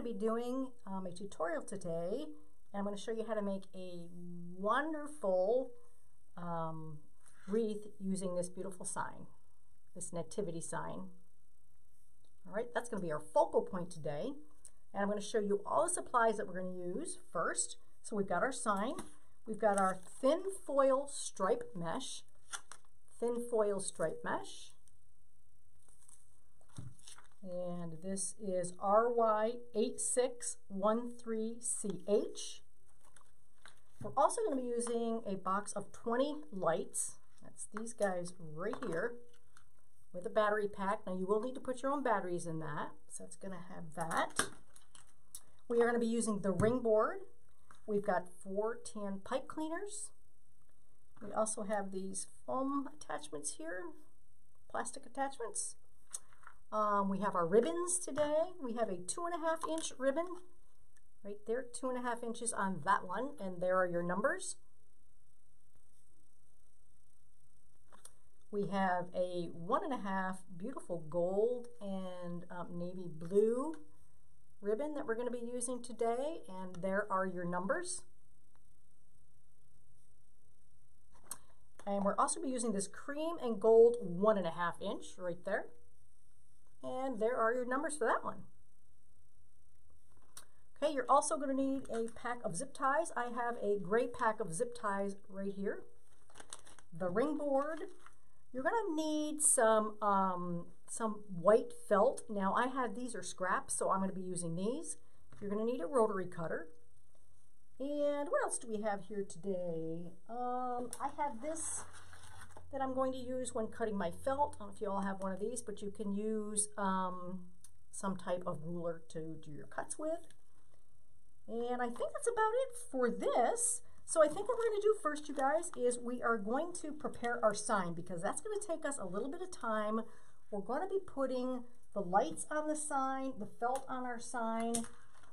going to be doing a tutorial today, and I'm going to show you how to make a wonderful wreath using this beautiful sign, this nativity sign. All right, that's going to be our focal point today, and I'm going to show you all the supplies that we're going to use first. So we've got our sign, we've got our thin foil stripe mesh, and this is RY8613CH. We're also going to be using a box of 20 lights. That's these guys right here with a battery pack. Now you will need to put your own batteries in that, so it's going to have that. We are going to be using the ring board. We've got 4 tin pipe cleaners. We also have these foam attachments here, plastic attachments. We have our ribbons today. We have a 2.5 inch ribbon right there, 2.5 inches on that one, and there are your numbers. We have a 1.5 beautiful gold and navy blue ribbon that we're going to be using today, and there are your numbers. And we're also going to be using this cream and gold 1.5 inch right there. And there are your numbers for that one. Okay, you're also going to need a pack of zip ties. I have a gray pack of zip ties right here. The ring board. You're going to need some white felt. Now I have, these are scraps, so I'm going to be using these. You're going to need a rotary cutter. And what else do we have here today? I have this that I'm going to use when cutting my felt. I don't know if you all have one of these, but you can use some type of ruler to do your cuts with. And I think that's about it for this. So I think what we're going to do first, you guys, is we are going to prepare our sign, because that's going to take us a little bit of time. We're going to be putting the lights on the sign, the felt on our sign,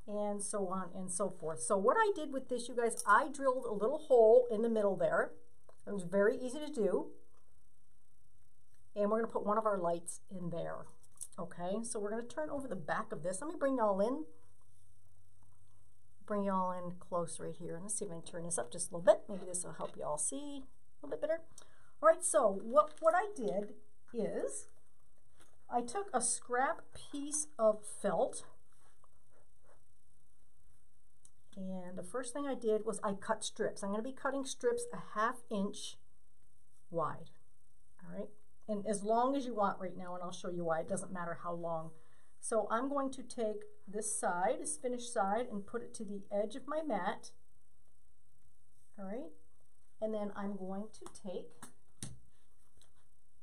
and so on and so forth. So what I did with this, you guys, I drilled a little hole in the middle there. It was very easy to do. And we're going to put one of our lights in there. Okay, so we're going to turn over the back of this. Let me bring y'all in. Bring y'all in close right here. And let's see if I can turn this up just a little bit. Maybe this will help y'all see a little bit better. All right, so what I did is I took a scrap piece of felt. And the first thing I did was I cut strips. I'm going to be cutting strips 1/2 inch wide. All right. And as long as you want right now, and I'll show you why. It doesn't matter how long. So I'm going to take this side, this finished side, and put it to the edge of my mat. All right. And then I'm going to take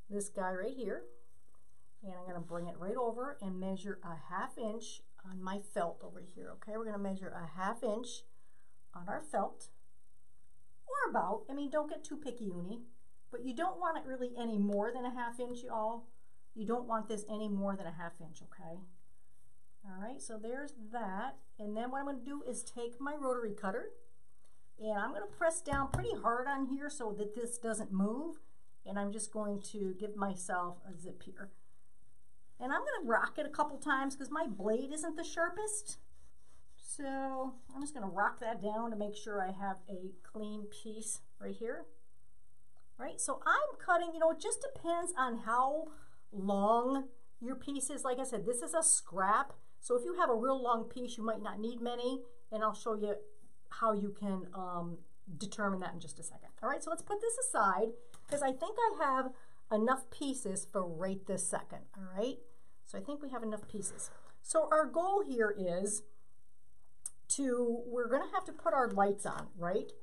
this guy right here, and I'm going to bring it right over and measure 1/2 inch on my felt over here. Okay, we're going to measure 1/2 inch on our felt, or about. I mean, don't get too picky, Uni. But you don't want it really any more than 1/2 inch, y'all. You don't want this any more than 1/2 inch, okay? All right, so there's that. And then what I'm going to do is take my rotary cutter, and I'm going to press down pretty hard on here so that this doesn't move. And I'm just going to give myself a zip here. And I'm going to rock it a couple times because my blade isn't the sharpest. So I'm just going to rock that down to make sure I have a clean piece right here. Right, so I'm cutting, you know, it just depends on how long your piece is. Like I said, this is a scrap. So if you have a real long piece, you might not need many. And I'll show you how you can determine that in just a second. All right, so let's put this aside because I think I have enough pieces for right this second. All right, so I think we have enough pieces. So our goal here is we're going to have to put our lights on, right?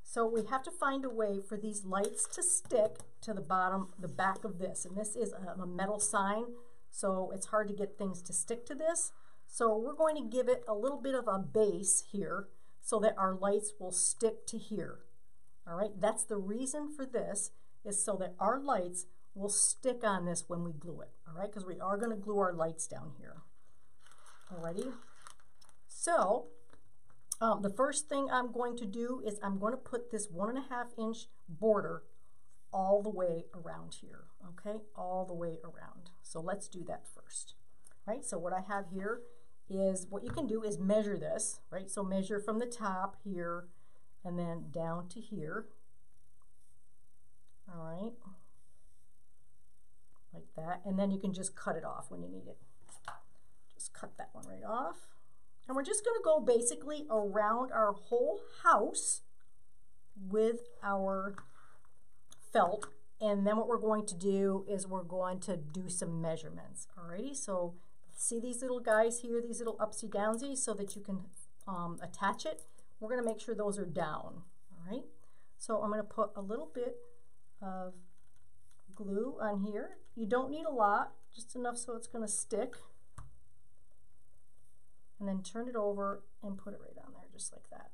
So we have to find a way for these lights to stick to the bottom, the back of this. And this is a metal sign, so it's hard to get things to stick to this. So we're going to give it a little bit of a base here so that our lights will stick to here. All right, that's the reason for this, is so that our lights will stick on this when we glue it. All right, because we are going to glue our lights down here. Alrighty, so the first thing I'm going to do is I'm going to put this 1.5 inch border all the way around here, okay? All the way around. So let's do that first. Right, so what I have here is what you can do is measure this, right? So measure from the top here and then down to here. All right, like that. And then you can just cut it off when you need it. Just cut that one right off. And we're just going to go basically around our whole house with our felt. And then what we're going to do is we're going to do some measurements. Alrighty, so see these little guys here, these little upsy downsies, so that you can attach it. We're going to make sure those are down. Alright, so I'm going to put a little bit of glue on here. You don't need a lot, just enough so it's going to stick. And then turn it over and put it right on there, just like that.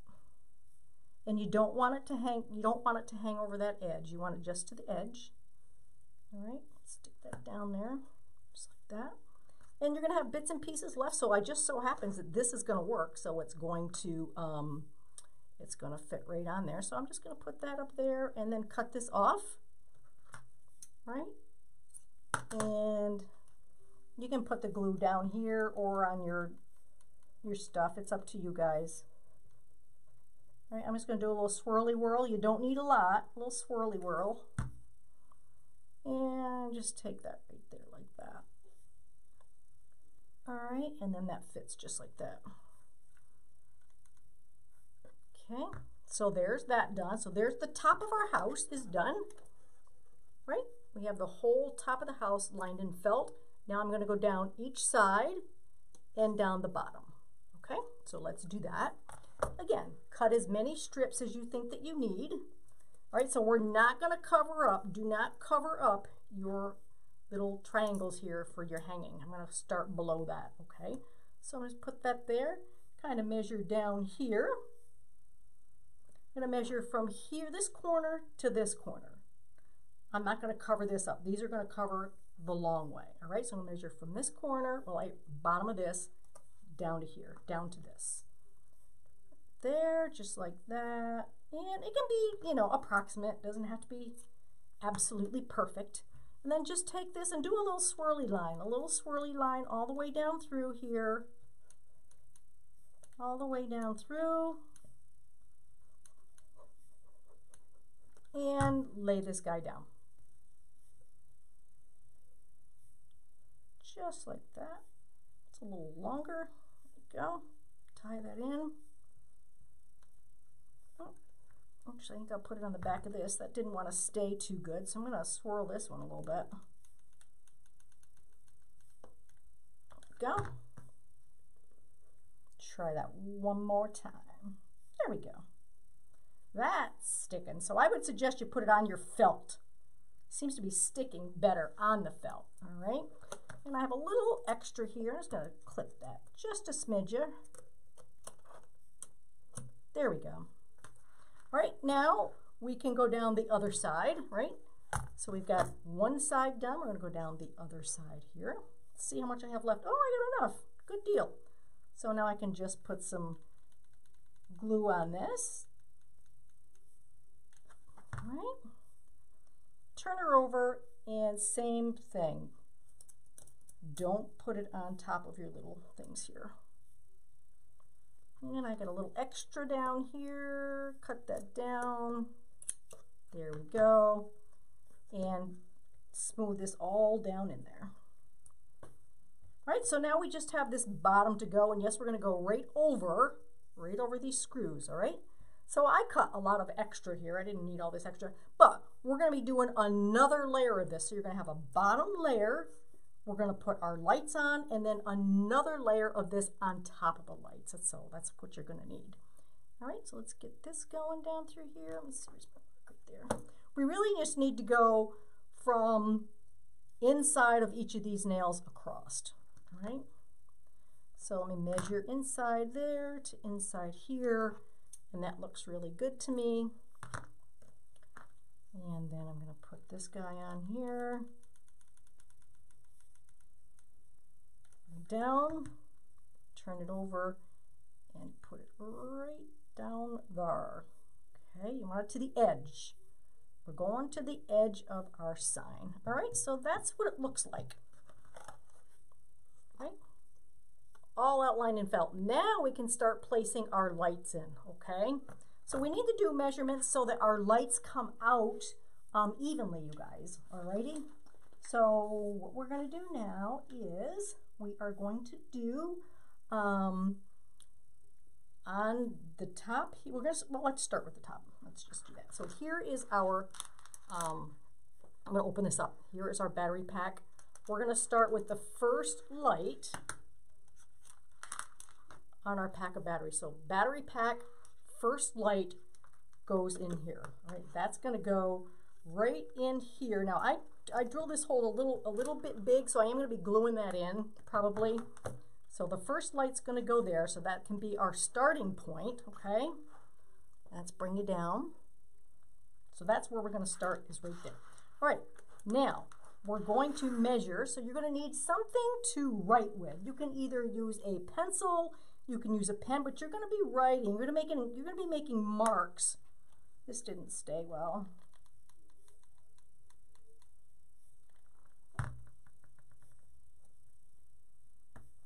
And you don't want it to hang, you don't want it to hang over that edge. You want it just to the edge. All right, stick that down there, just like that. And you're gonna have bits and pieces left, so I just so happens that this is gonna work, so it's going to fit right on there. So I'm just gonna put that up there and then cut this off, right? And you can put the glue down here or on your stuff. It's up to you guys. All right, I'm just going to do a little swirly whirl. You don't need a lot. A little swirly whirl. And just take that right there like that. All right, and then that fits just like that. Okay, so there's that done. So there's the top of our house is done. Right? We have the whole top of the house lined in felt. Now I'm going to go down each side and down the bottom. Okay, so let's do that. Again, cut as many strips as you think that you need. All right, so we're not going to cover up, do not cover up your little triangles here for your hanging. I'm going to start below that, okay? So I'm going to put that there, kind of measure down here. I'm going to measure from here, this corner to this corner. I'm not going to cover this up. These are going to cover the long way, all right? So I'm going to measure from this corner, well, bottom of this, down to here, down to this. There, just like that. And it can be, you know, approximate. Doesn't have to be absolutely perfect. And then just take this and do a little swirly line all the way down through here. All the way down through. And lay this guy down. Just like that. It's a little longer. There we go. Tie that in. Oh, actually, I think I'll put it on the back of this. That didn't want to stay too good, so I'm going to swirl this one a little bit. There we go. Try that one more time. There we go. That's sticking. So I would suggest you put it on your felt. Seems to be sticking better on the felt. All right. And I have a little extra here. I'm just going to clip that just a smidgen. There we go. All right, now we can go down the other side, right? So we've got one side done. We're going to go down the other side here. Let's see how much I have left. Oh, I got enough. Good deal. So now I can just put some glue on this. All right. Turn her over and same thing. Don't put it on top of your little things here. And I got a little extra down here. Cut that down. There we go. And smooth this all down in there. All right, so now we just have this bottom to go. And yes, we're going to go right over these screws, all right? So I cut a lot of extra here. I didn't need all this extra. But we're going to be doing another layer of this. So you're going to have a bottom layer. We're going to put our lights on and then another layer of this on top of the lights. So that's what you're going to need. All right, so let's get this going down through here. Let me see, where's my mark right there. We really just need to go from inside of each of these nails across. All right, so let me measure inside there to inside here, and that looks really good to me. And then I'm going to put this guy on here. Down, turn it over, and put it right down there. Okay, you want it to the edge. We're going to the edge of our sign. All right, so that's what it looks like. Right? all outlined in felt. Now we can start placing our lights in, okay? So we need to do measurements so that our lights come out evenly, you guys, alrighty? So what we're gonna do now is we are going to do on the top, well, let's start with the top. Let's just do that. So here is our, I'm gonna open this up. Here is our battery pack. We're gonna start with the first light on our pack of batteries. So battery pack, first light goes in here. All right, that's gonna go right in here. Now I drilled this hole a little bit big, so I am gonna be gluing that in probably. So the first light's gonna go there, so that can be our starting point, okay? Let's bring it down. So that's where we're gonna start, is right there. All right, now we're going to measure, so you're gonna need something to write with. You can either use a pencil, you can use a pen, but you're gonna be writing, you're gonna be making marks. This didn't stay well.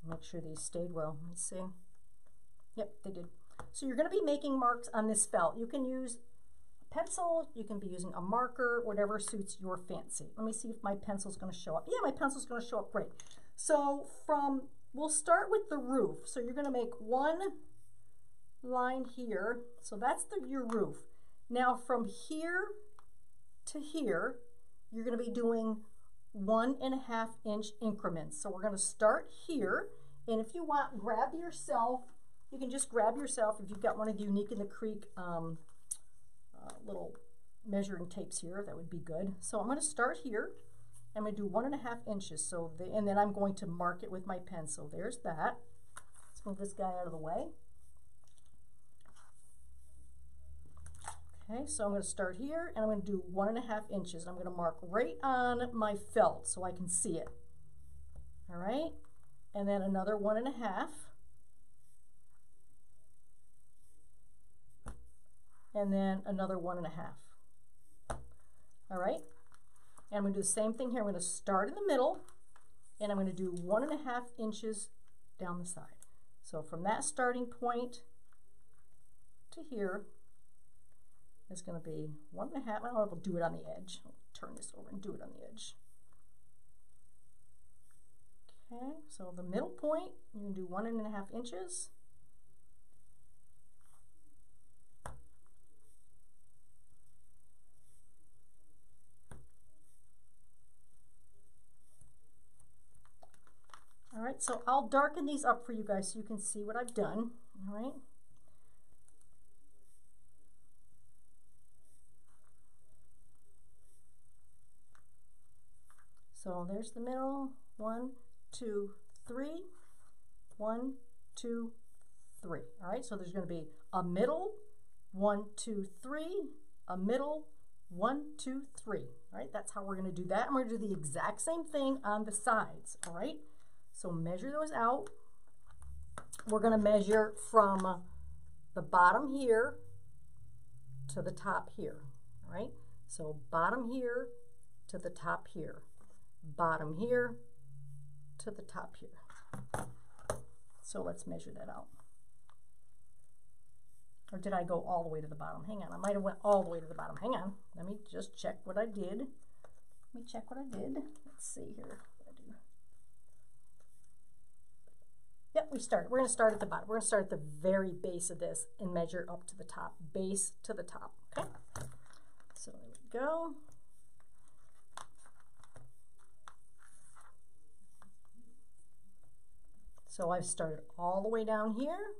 Make sure these stayed well. Let's see. Yep, they did. So you're going to be making marks on this felt. You can use a pencil, you can be using a marker, whatever suits your fancy. Let me see if my pencil's going to show up. Yeah, my pencil's going to show up great. So we'll start with the roof. So you're going to make one line here. So that's your roof. Now from here to here, you're going to be doing 1.5 inch increments. So we're going to start here, and if you want, grab yourself, you can just grab yourself, if you've got one of the Unique in the Creek little measuring tapes here, that would be good. So I'm going to start here. I'm going to do 1.5 inches. So and then I'm going to mark it with my pen. So there's that. Let's move this guy out of the way. Okay, so I'm going to start here, and I'm going to do 1.5 inches. I'm going to mark right on my felt so I can see it. All right, and then another 1.5. And then another 1.5. All right, and I'm going to do the same thing here. I'm going to start in the middle, and I'm going to do 1.5 inches down the side. So from that starting point to here, it's going to be 1.5. I'll do it on the edge. I'll turn this over and do it on the edge. Okay, so the middle point, you can do 1.5 inches. All right, so I'll darken these up for you guys so you can see what I've done. All right. So there's the middle, 1, 2, 3, 1, 2, 3. All right, so there's going to be a middle, 1, 2, 3, a middle, 1, 2, 3. All right, that's how we're going to do that. And we're going to do the exact same thing on the sides. All right, so measure those out. We're going to measure from the bottom here to the top here. All right, so bottom here to the top here. Bottom here to the top here. So let's measure that out. Or did I go all the way to the bottom? Hang on, I might have went all the way to the bottom. Hang on, let me just check what I did. Let me check what I did. Let's see here. What I do. Yep, we're going to start at the bottom. We're going to start at the very base of this and measure up to the top. Base to the top, okay? So there we go. So I've started all the way down here,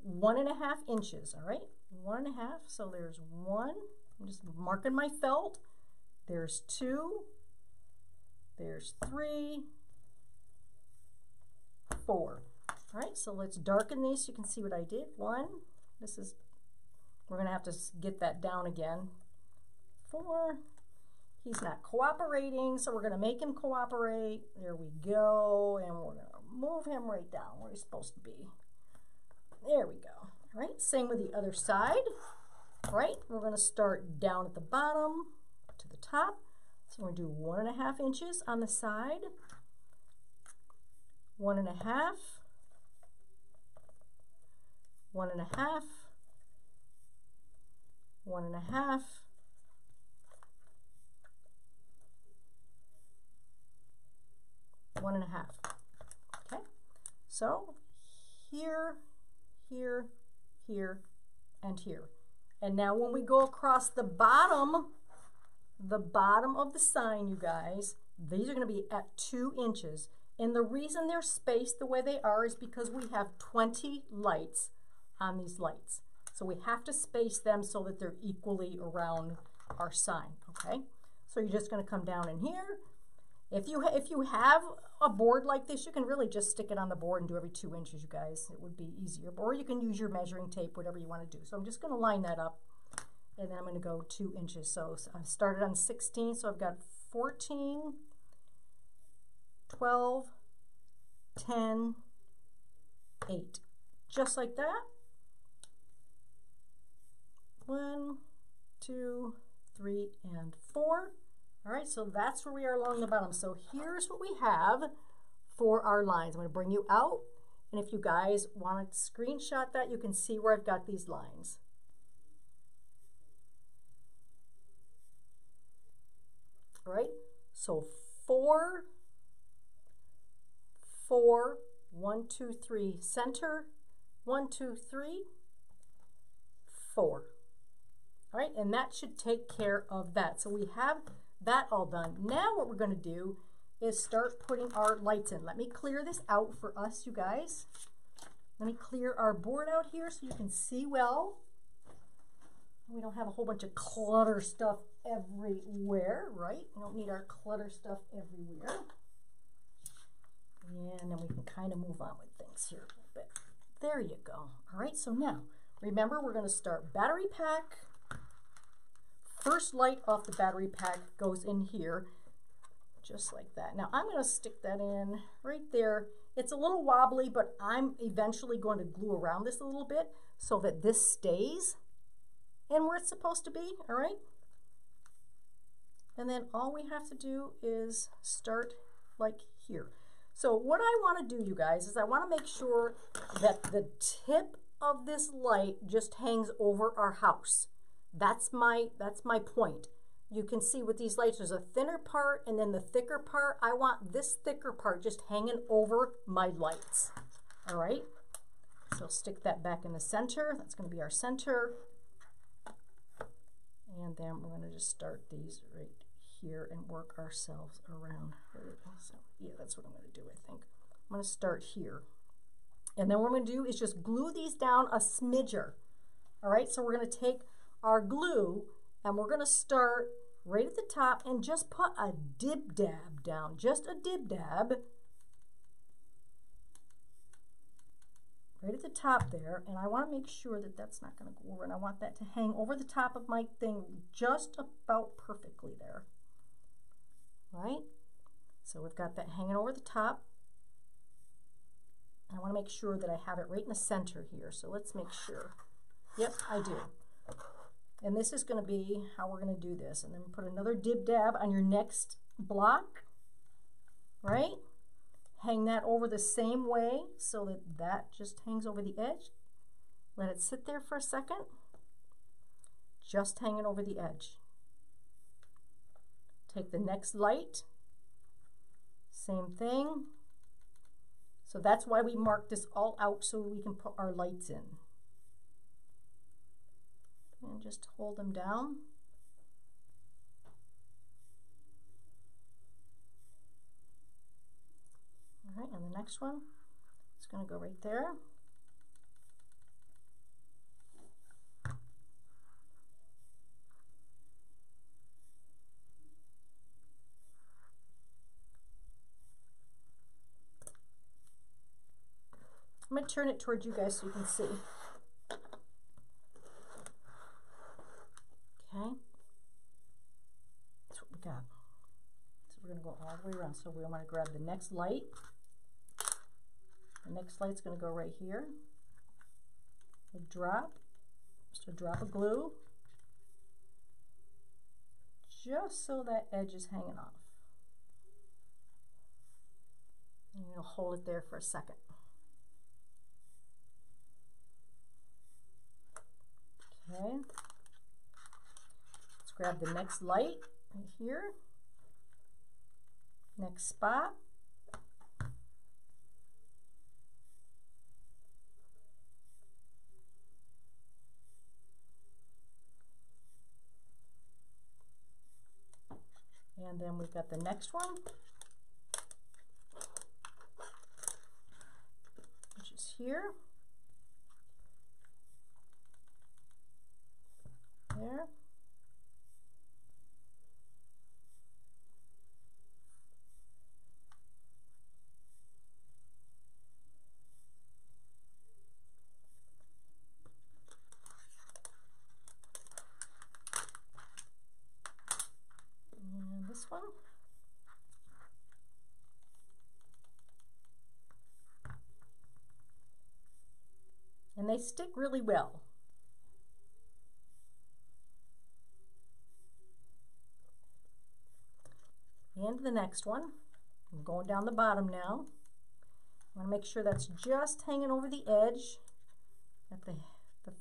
1.5 inches, all right? 1.5, so there's 1, I'm just marking my felt. There's 2, there's 3, 4. All right, so let's darken these so you can see what I did. 1, we're gonna have to get that down again. 4, he's not cooperating, so we're gonna make him cooperate. There we go, and we're gonna move him right down where he's supposed to be. There we go. All right, same with the other side. All right, we're going to start down at the bottom to the top. So we're going to do 1.5 inches on the side. 1.5. 1.5, 1.5, 1.5. Okay, so here, here, here, and here. And now when we go across the bottom of the sign, you guys, these are going to be at 2 inches. And the reason they're spaced the way they are is because we have 20 lights on these lights. So we have to space them so that they're equally around our sign, okay? So you're just going to come down in here. If you have a board like this, you can really just stick it on the board and do every 2 inches, you guys. It would be easier. Or you can use your measuring tape, whatever you want to do. So I'm just going to line that up, and then I'm going to go 2 inches. So I've started on 16, so I've got 14, 12, 10, 8. Just like that. 1, 2, 3, and 4. All right, so that's where we are along the bottom. So here's what we have for our lines. I'm going to bring you out, and if you guys want to screenshot that, you can see where I've got these lines. All right, so 4, 4, 1, 2, 3, center, 1, 2, 3, 4. All right, and that should take care of that. So we have that all done. Now what we're going to do is start putting our lights in. Let me clear this out for us, you guys. Let me clear our board out here so you can see well. We don't have a whole bunch of clutter stuff everywhere, right? We don't need our clutter stuff everywhere. And then we can kind of move on with things here a little bit. There you go. All right, so now, remember, we're going to start battery pack. First light off the battery pack goes in here, just like that. Now I'm going to stick that in right there. It's a little wobbly, but I'm eventually going to glue around this a little bit so that this stays in where it's supposed to be, all right? And then all we have to do is start like here. So what I want to do, you guys, is I want to make sure that the tip of this light just hangs over our house. That's my point. You can see with these lights, there's a thinner part and then the thicker part. I want this thicker part just hanging over my lights. All right. So stick that back in the center. That's going to be our center. And then we're going to just start these right here and work ourselves around. So, yeah, that's what I'm going to do, I think. I'm going to start here. And then what we're going to do is just glue these down a smidger. All right. So we're going to take our glue and we're going to start right at the top and just put a dib dab down, just a dib dab right at the top there. And I want to make sure that that's not going to go over, and I want that to hang over the top of my thing just about perfectly there. Right? So we've got that hanging over the top. I want to make sure that I have it right in the center here. So let's make sure. Yep, I do. And this is going to be how we're going to do this. And then put another dib dab on your next block, right? Hang that over the same way so that that just hangs over the edge. Let it sit there for a second. Just hanging over the edge. Take the next light. Same thing. So that's why we marked this all out so we can put our lights in. And just hold them down. All right, and the next one, it's going to go right there. I'm going to turn it towards you guys so you can see. Okay, that's what we got. So we're going to go all the way around. So we want to grab the next light. The next light's going to go right here. A drop, just a drop of glue, just so that edge is hanging off. And you'll hold it there for a second. Okay. Let's grab the next light right here. Next spot. And then we've got the next one, which is here. There. And this one. And they stick really well. And the next one. I'm going down the bottom now. I want to make sure that's just hanging over the edge at the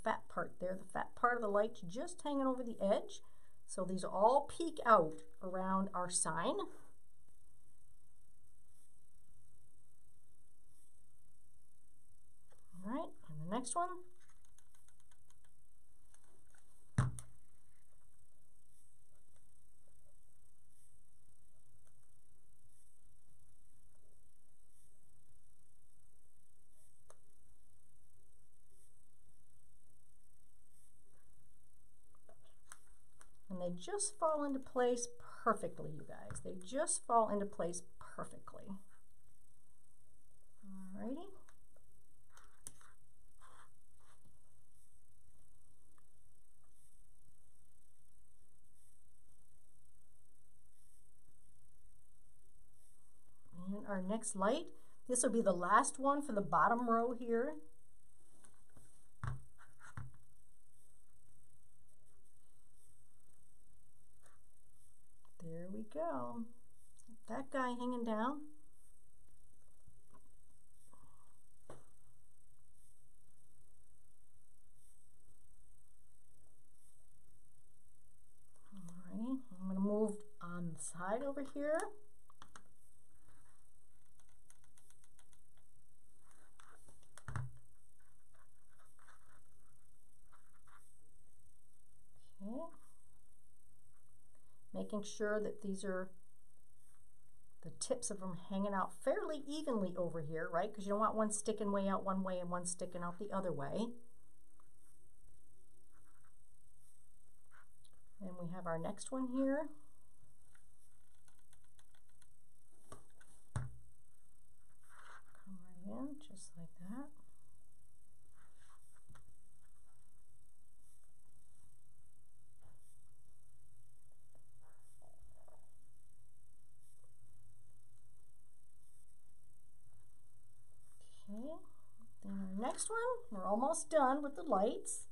fat part there. The fat part of the light's just hanging over the edge. So these all peek out around our sign. All right, and the next one. And they just fall into place perfectly, you guys. They just fall into place perfectly. Alrighty. And our next light, this will be the last one for the bottom row here. There we go. That guy hanging down. Alrighty, I'm going to move on the side over here. Okay. Making sure that these are the tips of them hanging out fairly evenly over here, right? Because you don't want one sticking way out one way and one sticking out the other way. And we have our next one here. Come right in, just like that. Okay, then our next one, we're almost done with the lights.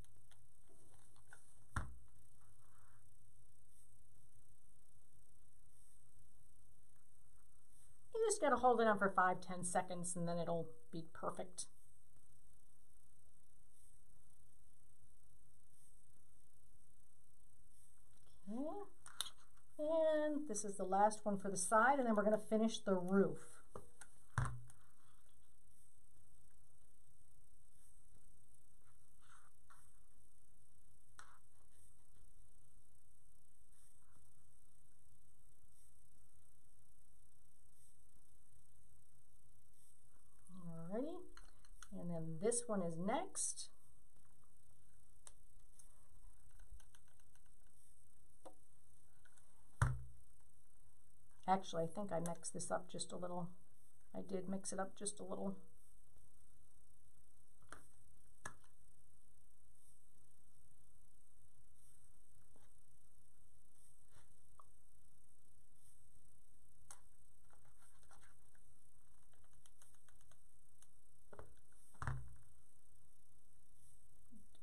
You just got to hold it on for 5-10 seconds and then it'll be perfect. Okay, and this is the last one for the side, and then we're going to finish the roof. And then this one is next. Actually, I think I mixed this up just a little. I did mix it up just a little.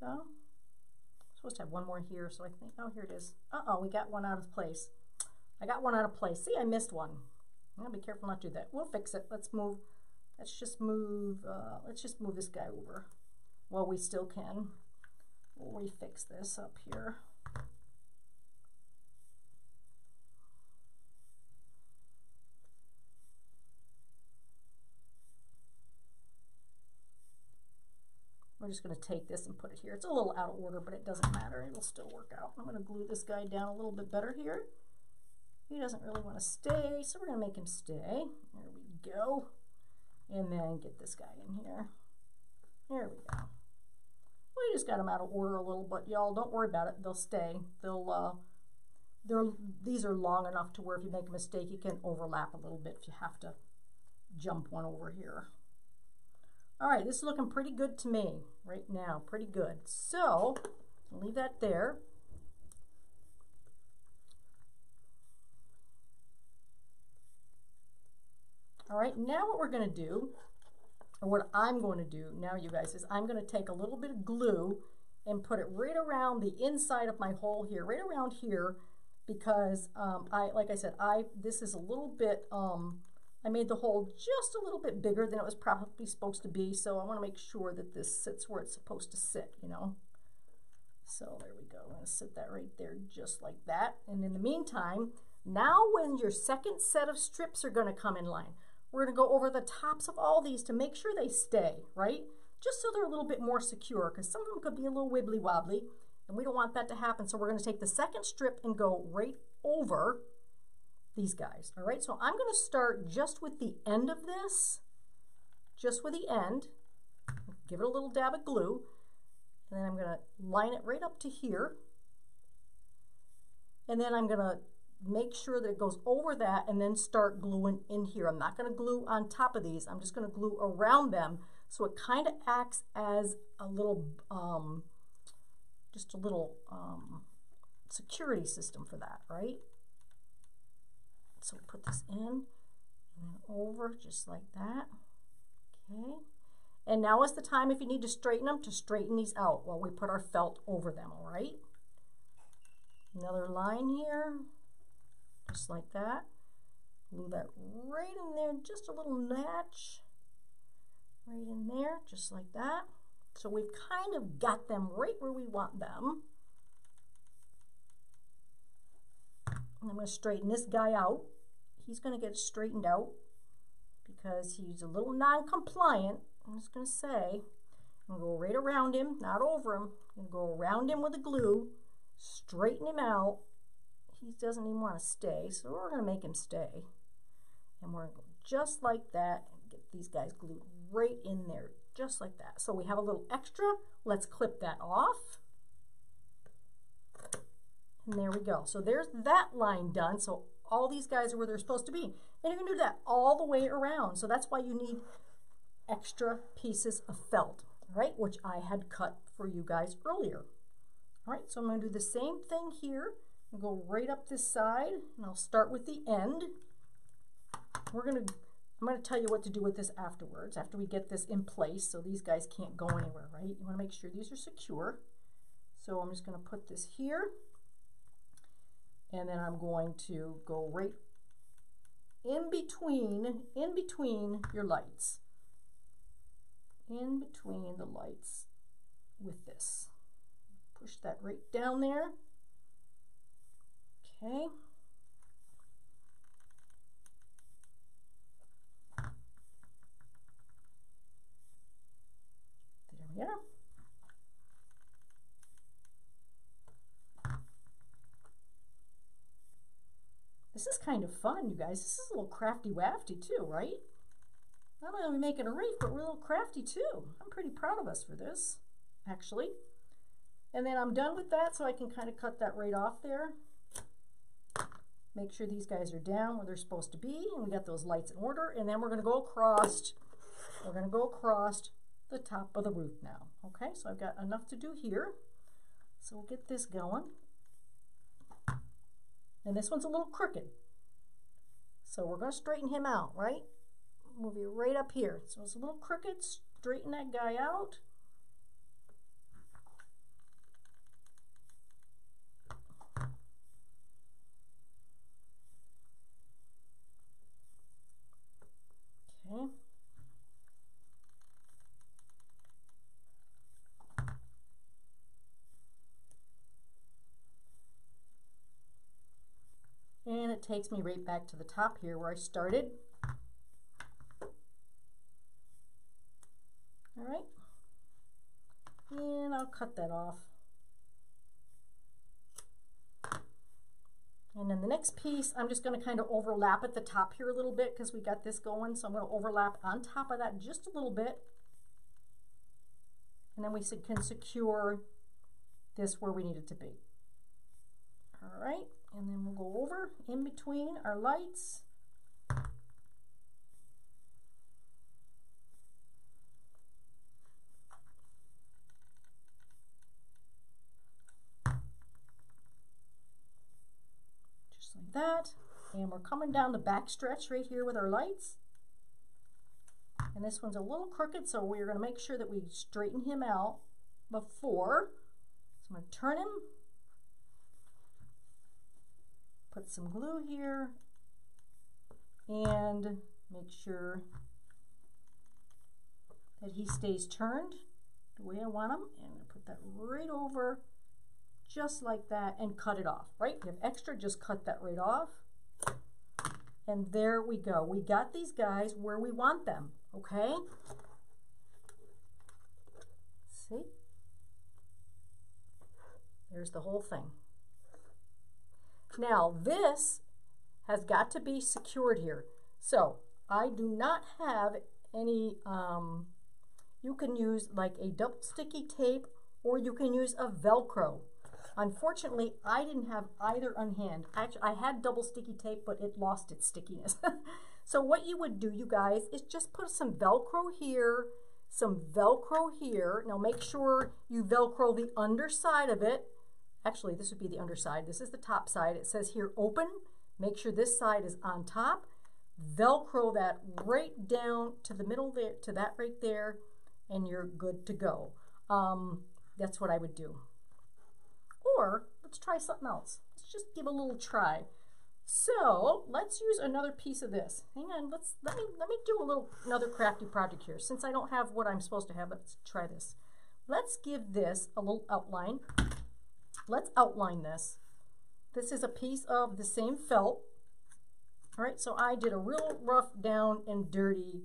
Oh, supposed to have one more here, so I think, oh, here it is. Uh-oh, we got one out of place. I got one out of place. See, I missed one. I'm gonna be careful not to do that. We'll fix it. Let's just move this guy over. Well, we still can. We'll refix this up here. We're just going to take this and put it here. It's a little out of order, but it doesn't matter. It'll still work out. I'm going to glue this guy down a little bit better here. He doesn't really want to stay, so we're going to make him stay. There we go. And then get this guy in here. There we go. We just got them out of order a little, but y'all don't worry about it. They'll stay. These are long enough to where if you make a mistake, you can overlap a little bit if you have to jump one over here. All right, this is looking pretty good to me right now, pretty good. So I'll leave that there. All right, now what we're going to do, or what I'm going to do now, you guys, is I'm going to take a little bit of glue and put it right around the inside of my hole here, right around here, because like I said, this is a little bit, I made the hole just a little bit bigger than it was probably supposed to be, so I want to make sure that this sits where it's supposed to sit, you know. So there we go. I'm going to sit that right there just like that. And in the meantime, now when your second set of strips are going to come in line, we're going to go over the tops of all these to make sure they stay, right? Just so they're a little bit more secure, because some of them could be a little wibbly wobbly, and we don't want that to happen. So we're going to take the second strip and go right over these guys. All right, so I'm going to start just with the end of this, just with the end, give it a little dab of glue, and then I'm going to line it right up to here, and then I'm going to make sure that it goes over that and then start gluing in here. I'm not going to glue on top of these. I'm just going to glue around them, so it kind of acts as a little just a little security system for that, right? So put this in and then over just like that. Okay. And now is the time, if you need to straighten them, to straighten these out while we put our felt over them, all right? Another line here, just like that. Glue that right in there, just a little notch. Right in there, just like that. So we've kind of got them right where we want them. And I'm going to straighten this guy out. He's going to get straightened out because he's a little non-compliant. I'm just going to say, I'm going to go right around him, not over him. I'm going to go around him with the glue, straighten him out. He doesn't even want to stay, so we're going to make him stay. And we're going to go just like that and get these guys glued right in there, just like that. So we have a little extra. Let's clip that off. And there we go. So there's that line done. So all these guys are where they're supposed to be. And you're going to do that all the way around. So that's why you need extra pieces of felt, right? Which I had cut for you guys earlier. All right, so I'm going to do the same thing here. I'll go right up this side, and I'll start with the end. I'm going to tell you what to do with this afterwards, after we get this in place, so these guys can't go anywhere, right? You want to make sure these are secure. So I'm just going to put this here. And then I'm going to go right in between your lights. In between the lights with this. Push that right down there. Okay. There we are. This is kind of fun, you guys. This is a little crafty wafty too, right? Not only are we making a wreath, but we're a little crafty too. I'm pretty proud of us for this, actually. And then I'm done with that, so I can kind of cut that right off there. Make sure these guys are down where they're supposed to be, and we got those lights in order. And then we're going to go across. We're going to go across the top of the roof now. Okay, so I've got enough to do here. So we'll get this going. And this one's a little crooked. So we're going to straighten him out, right? Move you right up here. So it's a little crooked. Straighten that guy out. Okay. it takes me right back to the top here where I started. All right, and I'll cut that off. And then the next piece, I'm just going to kind of overlap at the top here a little bit because we got this going. So I'm going to overlap on top of that just a little bit. And then we can secure this where we need it to be. All right, and then we'll go over in between our lights. Like that, and we're coming down the back stretch right here with our lights, and this one's a little crooked, so we're going to make sure that we straighten him out before. So I'm going to turn him, put some glue here, and make sure that he stays turned the way I want him, and I'm going to put that right over just like that and cut it off, right? If you have extra, just cut that right off. And there we go. We got these guys where we want them, okay? See? There's the whole thing. Now, this has got to be secured here. So, I do not have any, you can use like a double sticky tape or you can use a Velcro. Unfortunately, I didn't have either on hand. Actually, I had double sticky tape, but it lost its stickiness. So what you would do, you guys, is just put some Velcro here, some Velcro here. Now make sure you Velcro the underside of it. Actually, this would be the underside. This is the top side. It says here open. Make sure this side is on top. Velcro that right down to the middle there, to that right there, and you're good to go. That's what I would do. Or let's try something else. Let's just give a little try. So let's use another piece of this. Hang on, let me do another crafty project here. Since I don't have what I'm supposed to have, let's try this. Let's give this a little outline. Let's outline this. This is a piece of the same felt. All right, so I did a real rough down and dirty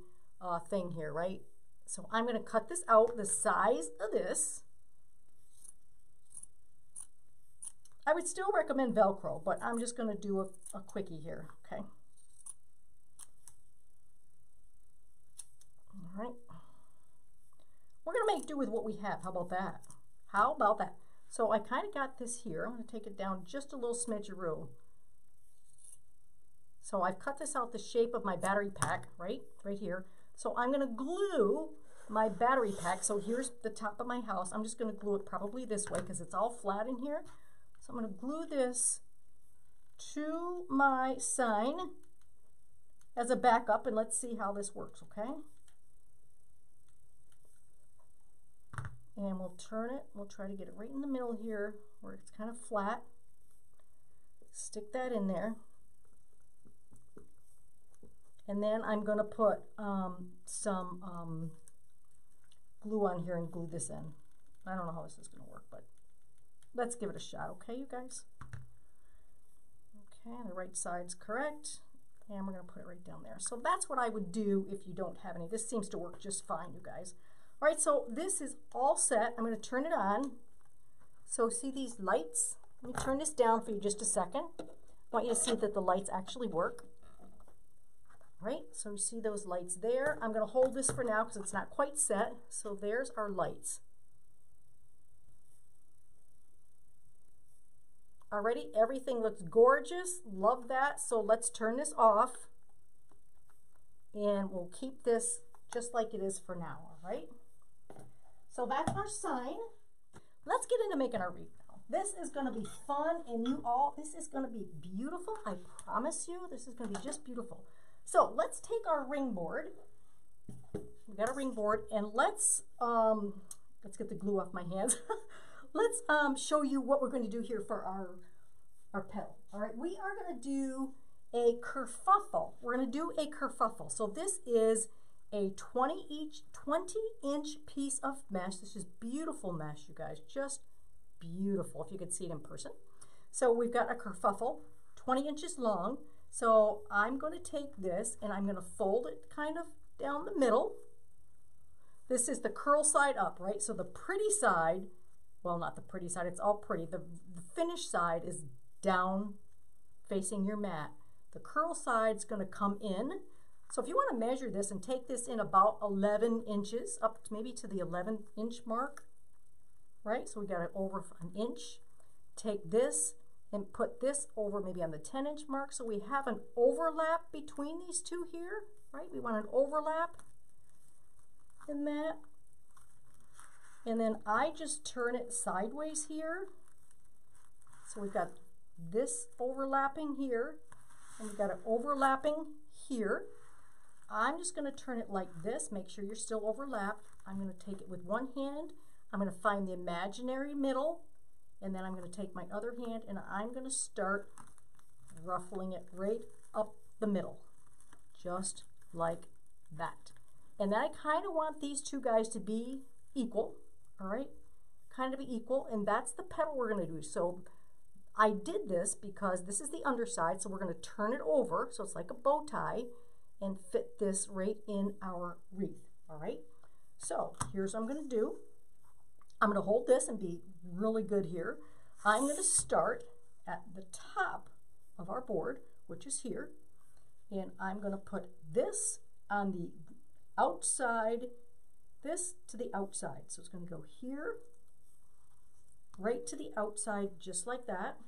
thing here, right? So I'm going to cut this out the size of this. I would still recommend Velcro, but I'm just going to do a quickie here, okay? All right. We're going to make do with what we have. How about that? How about that? So I kind of got this here. I'm going to take it down just a little smidgeroo. So I've cut this out the shape of my battery pack, right here. So I'm going to glue my battery pack. So here's the top of my house. I'm just going to glue it probably this way because it's all flat in here. So I'm going to glue this to my sign as a backup, and let's see how this works, okay? And we'll turn it. We'll try to get it right in the middle here where it's kind of flat. Stick that in there. And then I'm going to put some glue on here and glue this in. I don't know how this is going to work, but let's give it a shot, okay, you guys? Okay, the right side's correct, and we're going to put it right down there. So that's what I would do if you don't have any. This seems to work just fine, you guys. All right, so this is all set. I'm going to turn it on. So see these lights? Let me turn this down for you just a second. I want you to see that the lights actually work. All right, so you see those lights there. I'm going to hold this for now because it's not quite set. So there's our lights. Alrighty, everything looks gorgeous. Love that. So let's turn this off and we'll keep this just like it is for now, all right? So that's our sign. Let's get into making our wreath now. This is going to be fun, and this is going to be beautiful. I promise you, this is going to be just beautiful. So let's take our ring board. We got a ring board, and let's get the glue off my hands. Let's show you what we're going to do here for our petal. All right, we are going to do a kerfuffle. We're going to do a kerfuffle. So this is a 20-inch piece of mesh. This is beautiful mesh, you guys, just beautiful. If you could see it in person. So we've got a kerfuffle, 20 inches long. So I'm going to take this and I'm going to fold it kind of down the middle. This is the curl side up, right? So the pretty side, well, not the pretty side, it's all pretty. The finished side is down facing your mat. The curl side's going to come in. So if you want to measure this and take this in about 11 inches, up to maybe to the 11-inch mark, right? So we got it over an inch. Take this and put this over maybe on the 10-inch mark. So we have an overlap between these two here, right? We want an overlap in that. And then I just turn it sideways here. So we've got this overlapping here, and we've got it overlapping here. I'm just going to turn it like this. Make sure you're still overlapped. I'm going to take it with one hand. I'm going to find the imaginary middle, and then I'm going to take my other hand and I'm going to start ruffling it right up the middle, just like that. And then I kind of want these two guys to be equal, all right? Kind of be equal, and that's the petal we're going to do. So I did this because this is the underside, so we're going to turn it over so it's like a bow tie and fit this right in our wreath, all right? So here's what I'm going to do. I'm going to hold this and be really good here. I'm going to start at the top of our board, which is here, and I'm going to put this on the outside, this to the outside. So it's going to go here, right to the outside, just like that.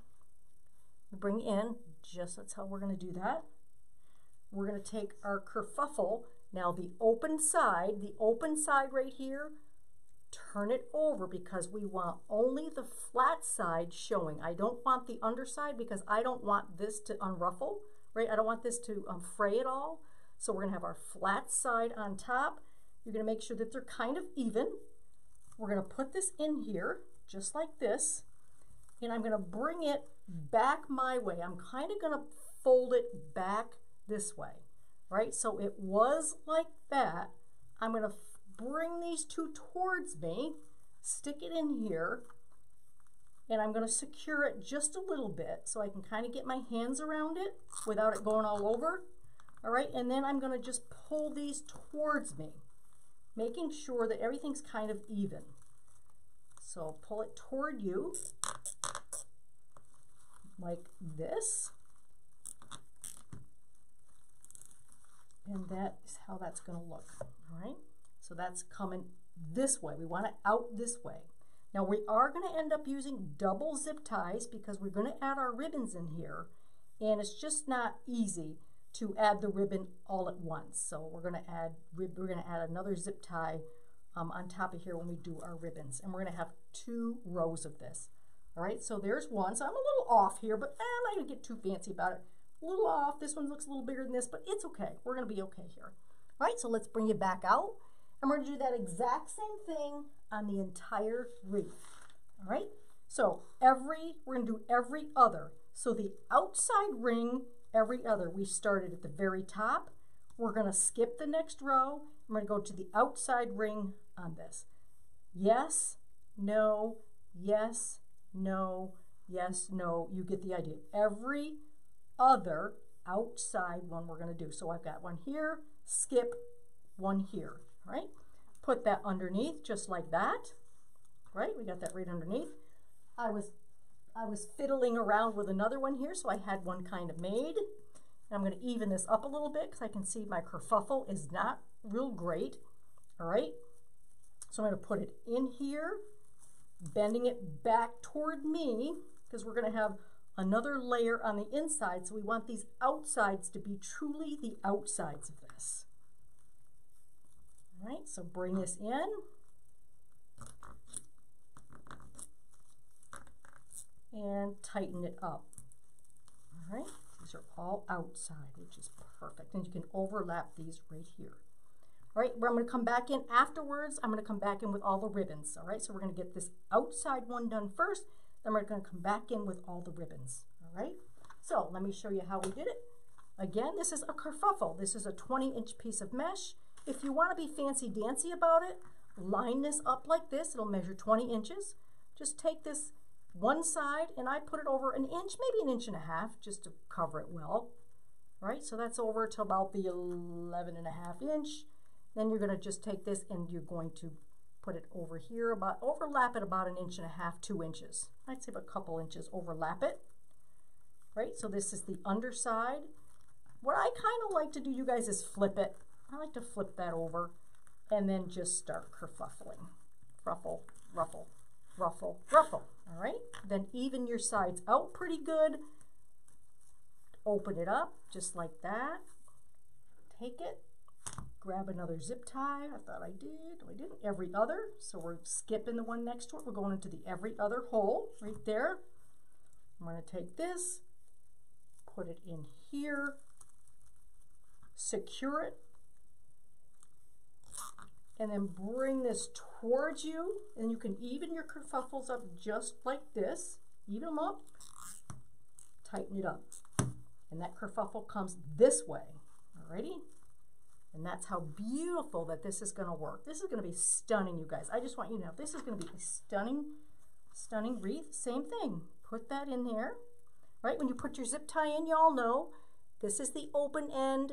Bring in, just that's how we're going to do that. We're going to take our kerfuffle, now the open side right here, turn it over because we want only the flat side showing. I don't want the underside because I don't want this to unruffle, right? I don't want this to fray at all. So we're going to have our flat side on top. You're going to make sure that they're kind of even. We're going to put this in here just like this, and I'm going to bring it back my way. I'm kind of going to fold it back this way, right? So it was like that. I'm going to bring these two towards me, stick it in here, and I'm going to secure it just a little bit so I can kind of get my hands around it without it going all over. All right, and then I'm going to just pull these towards me, making sure that everything's kind of even. So pull it toward you like this. And that is how that's going to look, all right? So that's coming this way. We want it out this way. Now we are going to end up using double zip ties because we're going to add our ribbons in here, and it's just not easy to add the ribbon all at once. So we're going to add another zip tie on top of here when we do our ribbons, and we're going to have 2 rows of this. All right, so there's one. So I'm a little off here, but I'm not going to get too fancy about it. A little off. This one looks a little bigger than this, but it's okay. We're going to be okay here. All right, so let's bring it back out, and we're going to do that exact same thing on the entire wreath. All right, so we're going to do every other. So the outside ring, every other. We started at the very top. We're going to skip the next row. We're going to go to the outside ring on this. Yes, no, yes, no, yes, no. You get the idea. Every other outside one we're going to do. So I've got one here, skip, one here, right? Put that underneath just like that, right? We got that right underneath. I was fiddling around with another one here, so I had one kind of made. And I'm going to even this up a little bit because I can see my kerfuffle is not real great, all right? So I'm going to put it in here, bending it back toward me because we're going to have another layer on the inside, so we want these outsides to be truly the outsides of this. All right, so bring this in. And tighten it up. All right, these are all outside, which is perfect. And you can overlap these right here. All right, where I'm going to come back in afterwards, I'm going to come back in with all the ribbons. All right, so we're going to get this outside one done first. Then we're going to come back in with all the ribbons, all right? So let me show you how we did it. Again, this is a kerfuffle. This is a 20-inch piece of mesh. If you want to be fancy-dancy about it, line this up like this. It'll measure 20 inches. Just take this one side and I put it over an inch, maybe an inch and a half, just to cover it well, right? So that's over to about the 11.5 inch. Then you're going to just take this and you're going to put it over here, about overlap it about an inch and a half, 2 inches. I'd say about a couple inches, overlap it, right? So this is the underside. What I kind of like to do, you guys, is flip it. I like to flip that over and then just start kerfuffling. Ruffle, ruffle, ruffle, ruffle, all right? Then even your sides out pretty good. Open it up just like that. Take it, grab another zip tie. I thought I did. I didn't. Every other. So we're skipping the one next to it. We're going into the every other hole right there. I'm going to take this, put it in here, secure it, and then bring this towards you, and you can even your kerfuffles up just like this. Even them up, tighten it up. And that kerfuffle comes this way, alrighty? And that's how beautiful that this is gonna work. This is gonna be stunning, you guys. I just want you to know, this is gonna be a stunning, stunning wreath. Same thing, put that in there, right? When you put your zip tie in, y'all know, this is the open end.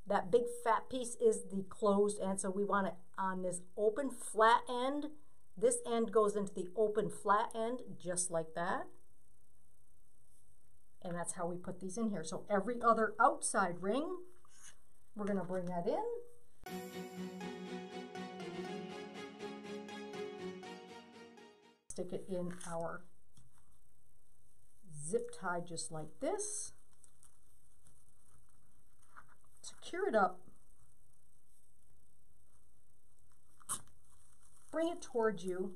That big fat piece is the closed end, so we want it on this open flat end. This end goes into the open flat end, just like that. And that's how we put these in here. So every other outside ring, we're gonna bring that in. Stick it in our zip tie just like this. Secure it up, bring it towards you,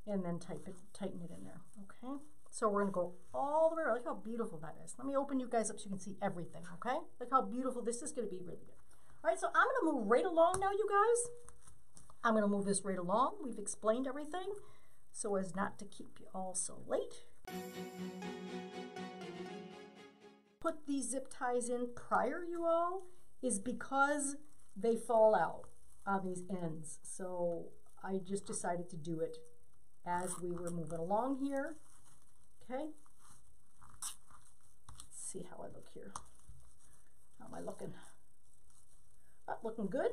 and then tighten it in there, okay? So we're gonna go all the way around. Look how beautiful that is. Let me open you guys up so you can see everything, okay? Look how beautiful this is gonna be, really good. All right, so I'm gonna move right along now, you guys. I'm gonna move this right along. We've explained everything so as not to keep you all so late. Put these zip ties in prior, you all, is because they fall out on these ends. So I just decided to do it as we were moving along here. Okay. Let's see how I look here. How am I looking? Oh, looking good.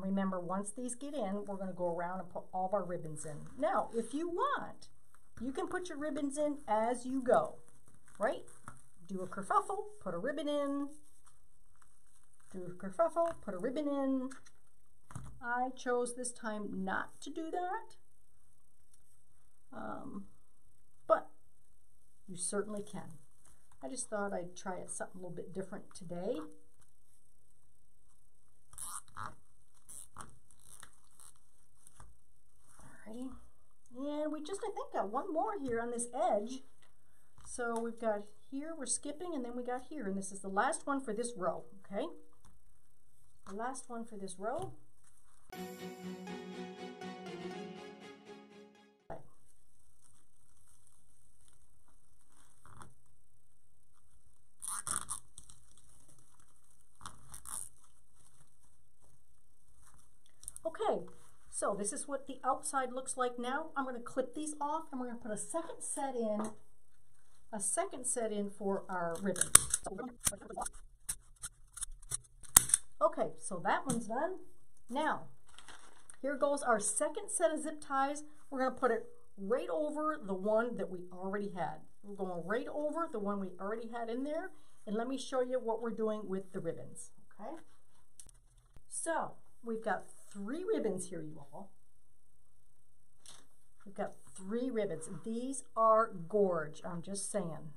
Remember, once these get in, we're going to go around and put all of our ribbons in. Now, if you want, you can put your ribbons in as you go, right? Do a kerfuffle, put a ribbon in. Do a kerfuffle, put a ribbon in. I chose this time not to do that, but you certainly can. I just thought I'd try it something a little bit different today. Alrighty, and we just, I think, got one more here on this edge. So we've got here, we're skipping, and then we got here, and this is the last one for this row, okay? The last one for this row. Okay, so this is what the outside looks like now. I'm going to clip these off, and we're going to put a second set in for our ribbon. Okay, so that one's done. Now, here goes our second set of zip ties. We're going to put it right over the one that we already had. We're going right over the one we already had in there, and let me show you what we're doing with the ribbons, okay? So, we've got 3 ribbons here, you all. We've got 3 ribbons. These are gorge, I'm just saying.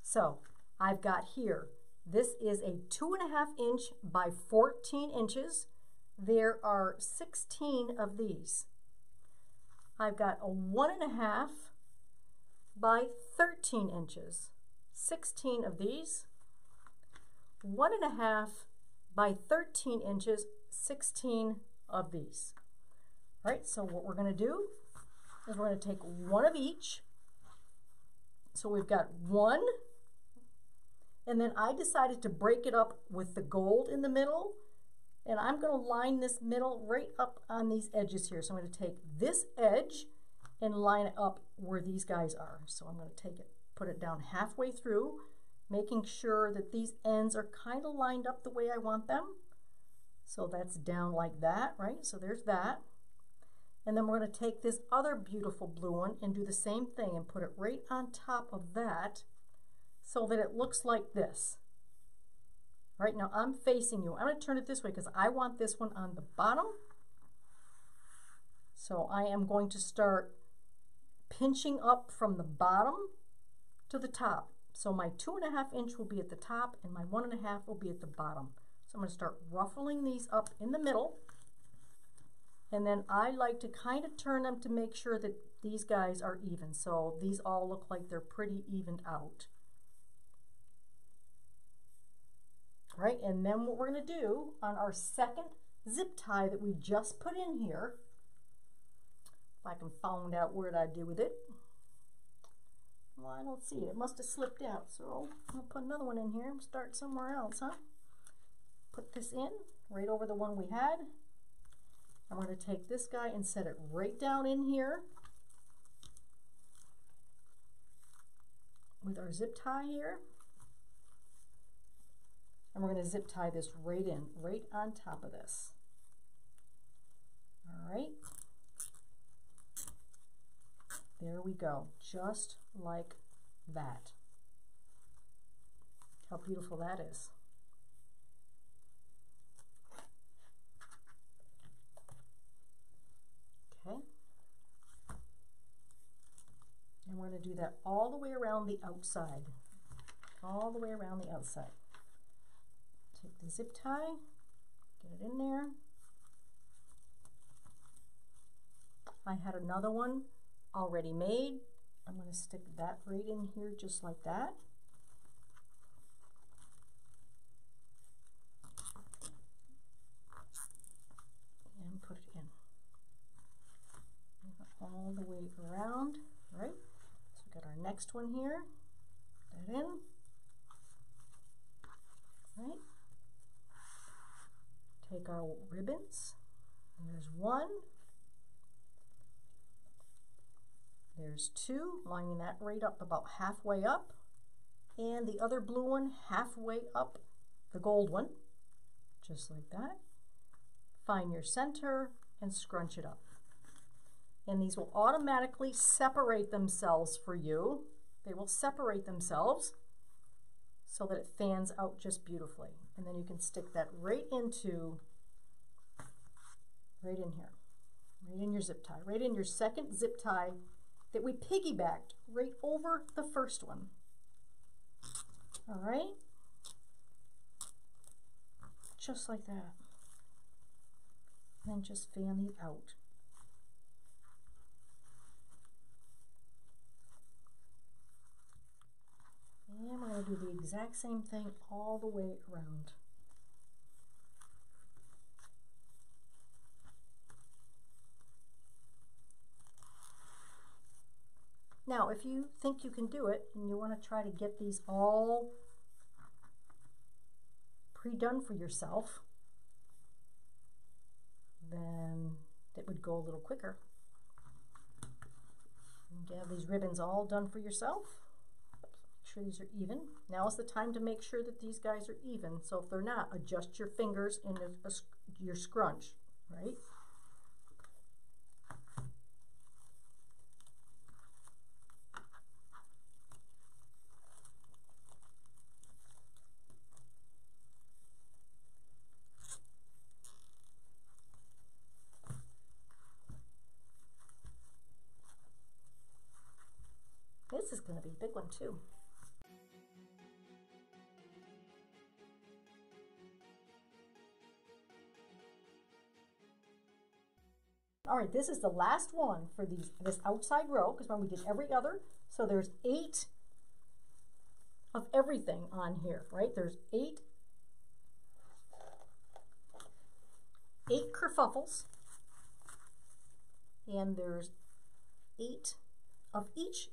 So, I've got here, this is a 2.5 inch by 14 inches. There are 16 of these. I've got a 1.5 by 13 inches. 16 of these. 1.5 by 13 inches, 16 of these. All right, so what we're going to do is we're going to take one of each. So we've got one, and then I decided to break it up with the gold in the middle, and I'm going to line this middle right up on these edges here. So I'm going to take this edge and line it up where these guys are. So I'm going to take it, put it down halfway through, making sure that these ends are kind of lined up the way I want them. So that's down like that, right? So there's that. And then we're going to take this other beautiful blue one and do the same thing and put it right on top of that so that it looks like this. Right now I'm facing you. I'm going to turn it this way because I want this one on the bottom. So I am going to start pinching up from the bottom to the top. So my 2.5 inch will be at the top and my 1.5 will be at the bottom. So I'm going to start ruffling these up in the middle. And then I like to kind of turn them to make sure that these guys are even. So these all look like they're pretty evened out. Right, and then what we're going to do on our second zip tie that we just put in here, if I can find out where I do with it. Well, I don't see it. It must have slipped out. So I'll put another one in here and start somewhere else, huh? Put this in right over the one we had. I'm going to take this guy and set it right down in here with our zip tie here. And we're going to zip tie this right in, right on top of this. All right. There we go, just like that. How beautiful that is. Okay. And we're going to do that all the way around the outside. All the way around the outside. Take the zip tie, get it in there. I had another one already made. I'm going to stick that right in here just like that. And put it in. All the way around, right? So we got our next one here. Put that in. Right? Take our ribbons, and there's one, there's two, lining that right up about halfway up, and the other blue one halfway up the gold one, just like that. Find your center and scrunch it up. And these will automatically separate themselves for you. They will separate themselves so that it fans out just beautifully. And then you can stick that right in here, right in your zip tie, right in your second zip tie that we piggybacked right over the first one. All right, just like that. And then just fan these out. And we're going to do the exact same thing all the way around. Now, if you think you can do it and you want to try to get these all pre-done for yourself, then it would go a little quicker. You have these ribbons all done for yourself. Make sure these are even. Now is the time to make sure that these guys are even. So if they're not, adjust your fingers in your scrunch, right? This is going to be a big one too. All right, this is the last one for this outside row, because when we did every other, so there's 8 of everything on here, right? There's 8 kerfuffles, And there's 8 of each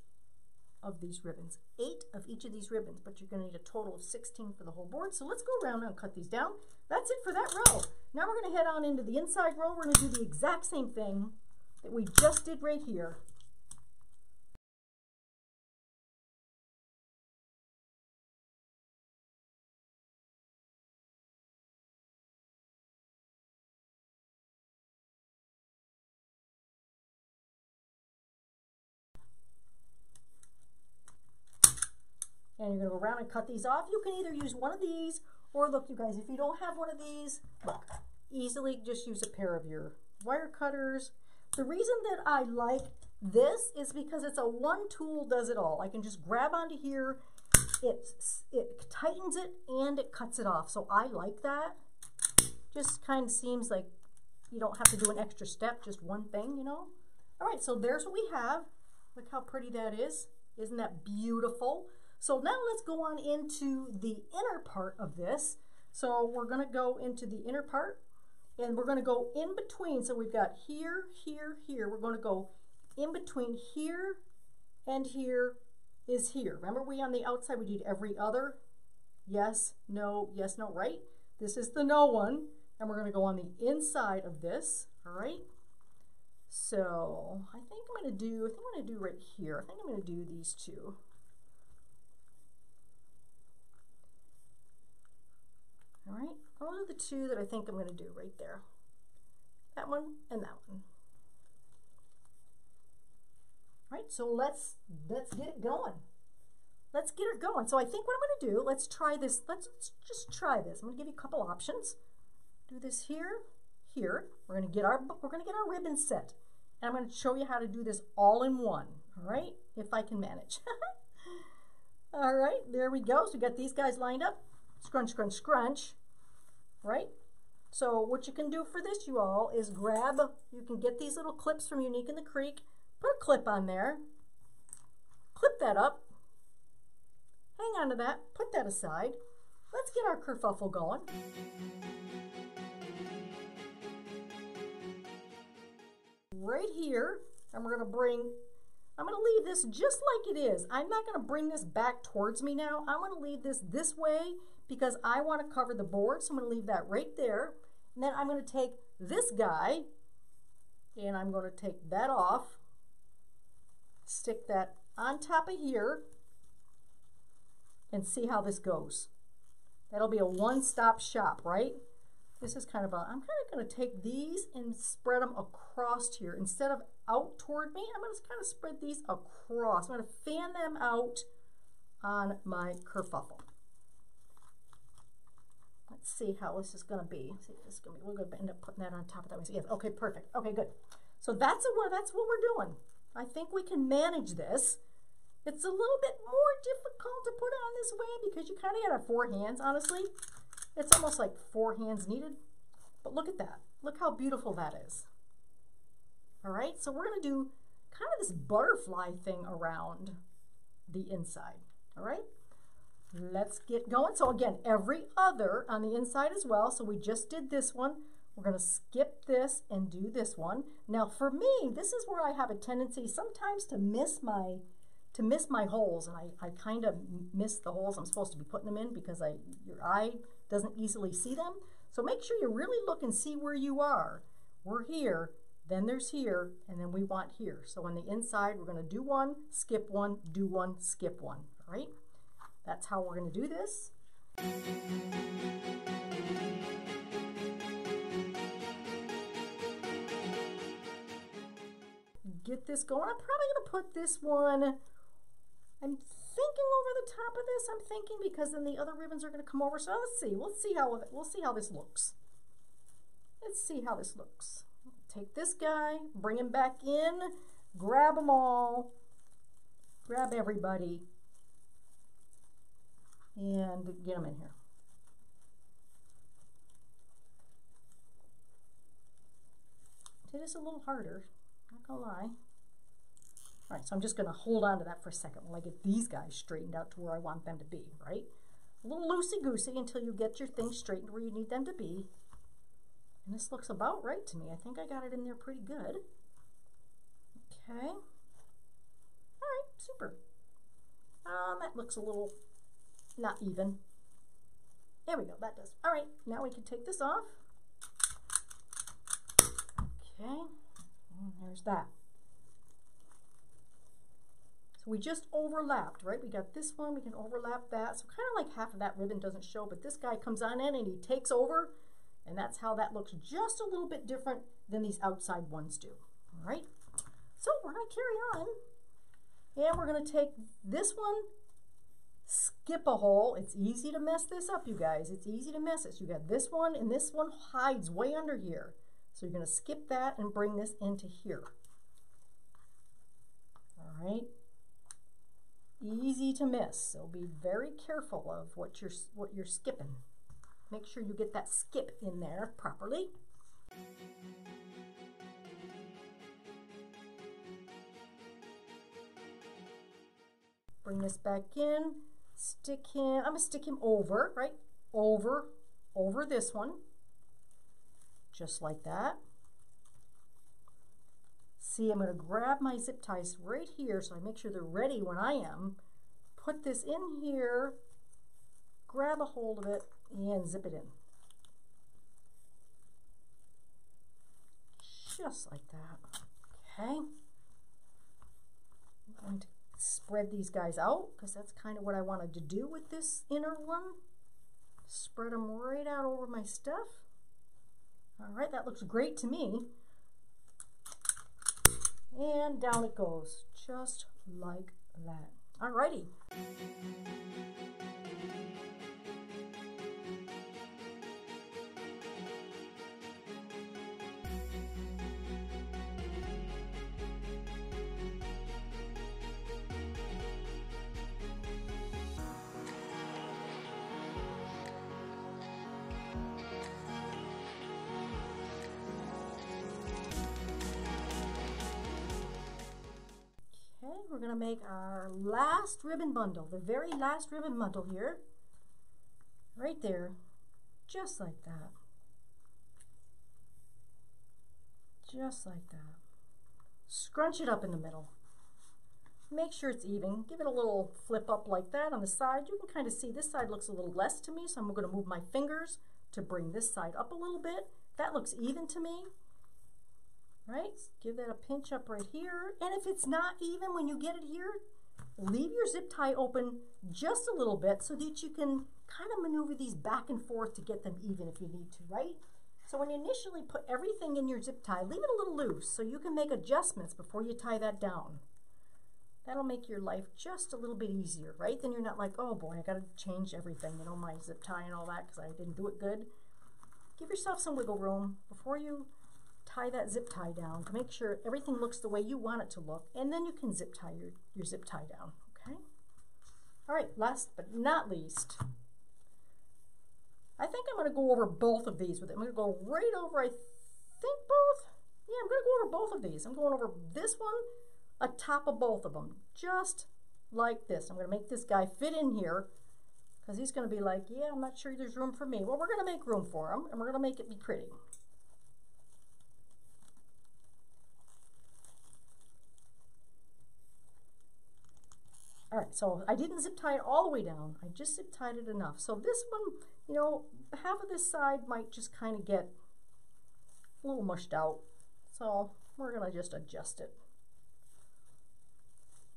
of these ribbons. 8 of each of these ribbons, but you're going to need a total of 16 for the whole board. So let's go around and cut these down. That's it for that row. Now we're going to head on into the inside row. We're going to do the exact same thing that we just did right here. And you're going to go around and cut these off. You can either use one of these, or look, you guys, if you don't have one of these, look, easily just use a pair of your wire cutters. The reason that I like this is because it's a one tool does it all. I can just grab onto here, it tightens it and it cuts it off. So I like that. Just kind of seems like you don't have to do an extra step, just one thing, you know. All right, so there's what we have. Look how pretty that is. Isn't that beautiful? So now let's go on into the inner part of this. So we're going to go into the inner part, and we're going to go in between. So we've got here, here, here. We're going to go in between here and here is here. Remember, we on the outside, we did every other. Yes, no, right? This is the no one, and we're going to go on the inside of this. All right. So I think I'm going to do right here. I think I'm going to do these two. All right, those are the two that I think I'm going to do right there. That one and that one. All right, so let's get it going. Let's get it going. So I think what I'm going to do, let's try this. Let's just try this. I'm going to give you a couple options. Do this here, here. We're going to get our ribbon set, and I'm going to show you how to do this all in one. All right, if I can manage. All right, there we go. So we got these guys lined up. Scrunch, scrunch, scrunch, right? So what you can do for this, you all, is grab, you can get these little clips from Unique in the Creek, put a clip on there, clip that up, hang on to that, put that aside. Let's get our kerfuffle going. Right here, and we're going to bring, I'm going to leave this just like it is. I'm not going to bring this back towards me now. I'm going to leave this way because I want to cover the board. So I'm going to leave that right there. And then I'm going to take this guy and I'm going to take that off, stick that on top of here, and see how this goes. That'll be a one-stop shop, right? This is kind of I'm kind of going to take these and spread them across here. Instead of out toward me, I'm going to kind of spread these across. I'm going to fan them out on my kerfuffle. Let's see how this is going to be. See if this is going to be. We're going to end up putting that on top of that one. Yes. Okay. Perfect. Okay. Good. So that's what we're doing. I think we can manage this. It's a little bit more difficult to put it on this way because you kind of got to have 4 hands. Honestly, it's almost like 4 hands needed. But look at that. Look how beautiful that is. All right. So we're going to do kind of this butterfly thing around the inside. All right. Let's get going. So again, every other on the inside as well. So we just did this one. We're going to skip this and do this one. Now for me, this is where I have a tendency sometimes to miss my holes, and I kind of miss the holes I'm supposed to be putting them in because your eye doesn't easily see them. So make sure you really look and see where you are. We're here, then there's here, and then we want here. So on the inside, we're going to do one, skip one, do one, skip one. All right? That's how we're going to do this. Get this going. I'm probably going to put this one, I'm thinking over the top of this. I'm thinking because then the other ribbons are going to come over. So let's see. We'll see how this looks. Let's see how this looks. Take this guy, bring him back in, grab them all, grab everybody, and get them in here. It is a little harder, not gonna lie. All right, so I'm just gonna hold on to that for a second while I get these guys straightened out to where I want them to be, right? A little loosey-goosey until you get your things straightened where you need them to be. And this looks about right to me. I think I got it in there pretty good. Okay. All right, super. That looks a little not even. There we go, that does. All right, now we can take this off. Okay, and there's that. So we just overlapped, right? We got this one, we can overlap that. So kind of like half of that ribbon doesn't show, but this guy comes on in and he takes over, and that's how that looks just a little bit different than these outside ones do, all right? So we're gonna carry on, and we're gonna take this one, skip a hole. It's easy to mess this up, you guys. It's easy to mess it. So you got this one, and this one hides way under here. So you're gonna skip that and bring this into here. All right. Easy to miss, so be very careful of what you're skipping. Make sure you get that skip in there properly. Bring this back in, stick him, I'm gonna stick him over, right? Over this one, just like that. See, I'm gonna grab my zip ties right here so I make sure they're ready when I am. Put this in here, grab a hold of it, and zip it in. Just like that, okay? I'm going to spread these guys out because that's kind of what I wanted to do with this inner one. Spread them right out over my stuff. All right, that looks great to me. And down it goes, just like that. All righty. We're going to make our last ribbon bundle, the very last ribbon bundle here, right there, just like that. Just like that. Scrunch it up in the middle. Make sure it's even. Give it a little flip up like that on the side. You can kind of see this side looks a little less to me, so I'm going to move my fingers to bring this side up a little bit. That looks even to me. Right? Give that a pinch up right here. And if it's not even when you get it here, leave your zip tie open just a little bit so that you can kind of maneuver these back and forth to get them even if you need to, right? So when you initially put everything in your zip tie, leave it a little loose so you can make adjustments before you tie that down. That'll make your life just a little bit easier, right? Then you're not like, oh boy, I got to change everything, you know, my zip tie and all that because I didn't do it good. Give yourself some wiggle room before you tie that zip tie down to make sure everything looks the way you want it to look, and then you can zip tie your zip tie down, okay? All right, last but not least, I think I'm going to go over both of these with it. I'm going to go right over, I think both? Yeah, I'm going to go over both of these. I'm going over this one atop of both of them, just like this. I'm going to make this guy fit in here because he's going to be like, yeah, I'm not sure there's room for me. Well, we're going to make room for him, and we're going to make it be pretty. All right, so I didn't zip tie it all the way down. I just zip tied it enough. So this one, you know, half of this side might just kind of get a little mushed out. So we're gonna just adjust it.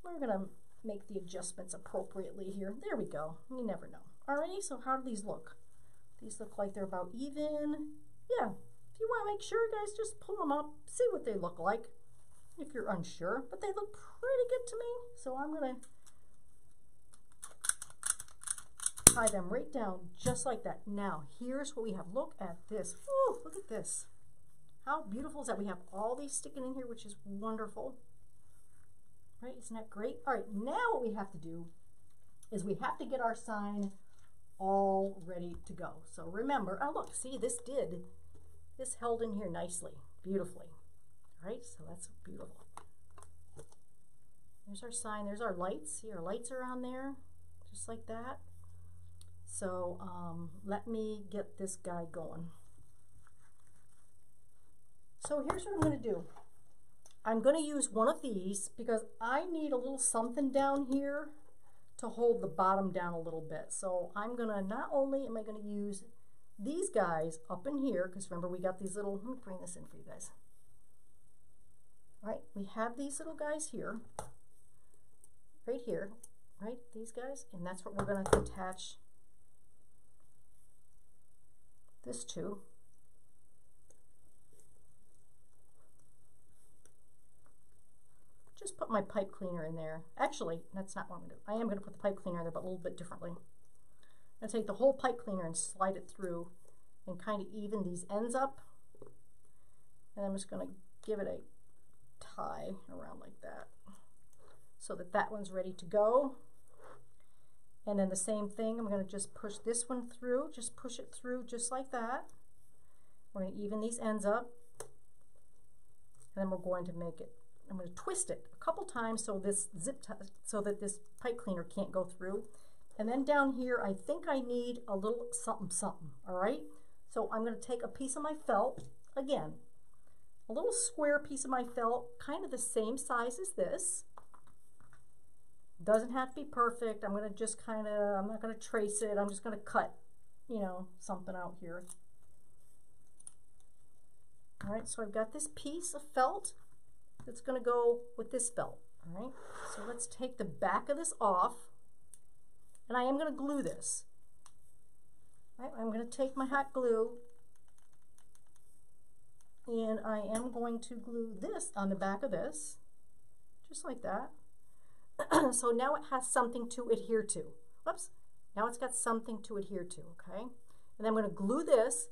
We're gonna make the adjustments appropriately here. There we go, you never know. Alrighty, so how do these look? These look like they're about even. Yeah, if you wanna make sure, guys, just pull them up, see what they look like if you're unsure, but they look pretty good to me. So I'm gonna tie them right down just like that. Now here's what we have. Look at this. Ooh, look at this. How beautiful is that? We have all these sticking in here, which is wonderful. Right? Isn't that great? All right, now what we have to do is we have to get our sign all ready to go. So remember, oh look, see, this held in here nicely, beautifully. All right, so that's beautiful. There's our sign, there's our lights. See, our lights are on there, just like that. So let me get this guy going. So here's what I'm going to do. I'm going to use one of these because I need a little something down here to hold the bottom down a little bit. So I'm going to, not only am I going to use these guys up in here, because remember we got these little, let me bring this in for you guys. All right, we have these little guys here, right here, right, these guys, and that's what we're going to attach this to. Just put my pipe cleaner in there. Actually, that's not what I'm going to do. I am going to put the pipe cleaner in there, but a little bit differently. I'm going to take the whole pipe cleaner and slide it through and kind of even these ends up. And I'm just going to give it a tie around like that so that that one's ready to go. And then the same thing, I'm going to just push this one through, just push it through just like that. We're going to even these ends up, and then we're going to make it, I'm going to twist it a couple times so this so that this pipe cleaner can't go through. And then down here, I think I need a little something something, all right? So I'm going to take a piece of my felt, again, a little square piece of my felt, kind of the same size as this. Doesn't have to be perfect. I'm going to just kind of, I'm not going to trace it. I'm just going to cut, you know, something out here. All right, so I've got this piece of felt that's going to go with this felt. All right, so let's take the back of this off, and I am going to glue this. All right, I'm going to take my hot glue, and I am going to glue this on the back of this, just like that. So now it has something to adhere to. Whoops, now it's got something to adhere to, okay? And I'm going to glue this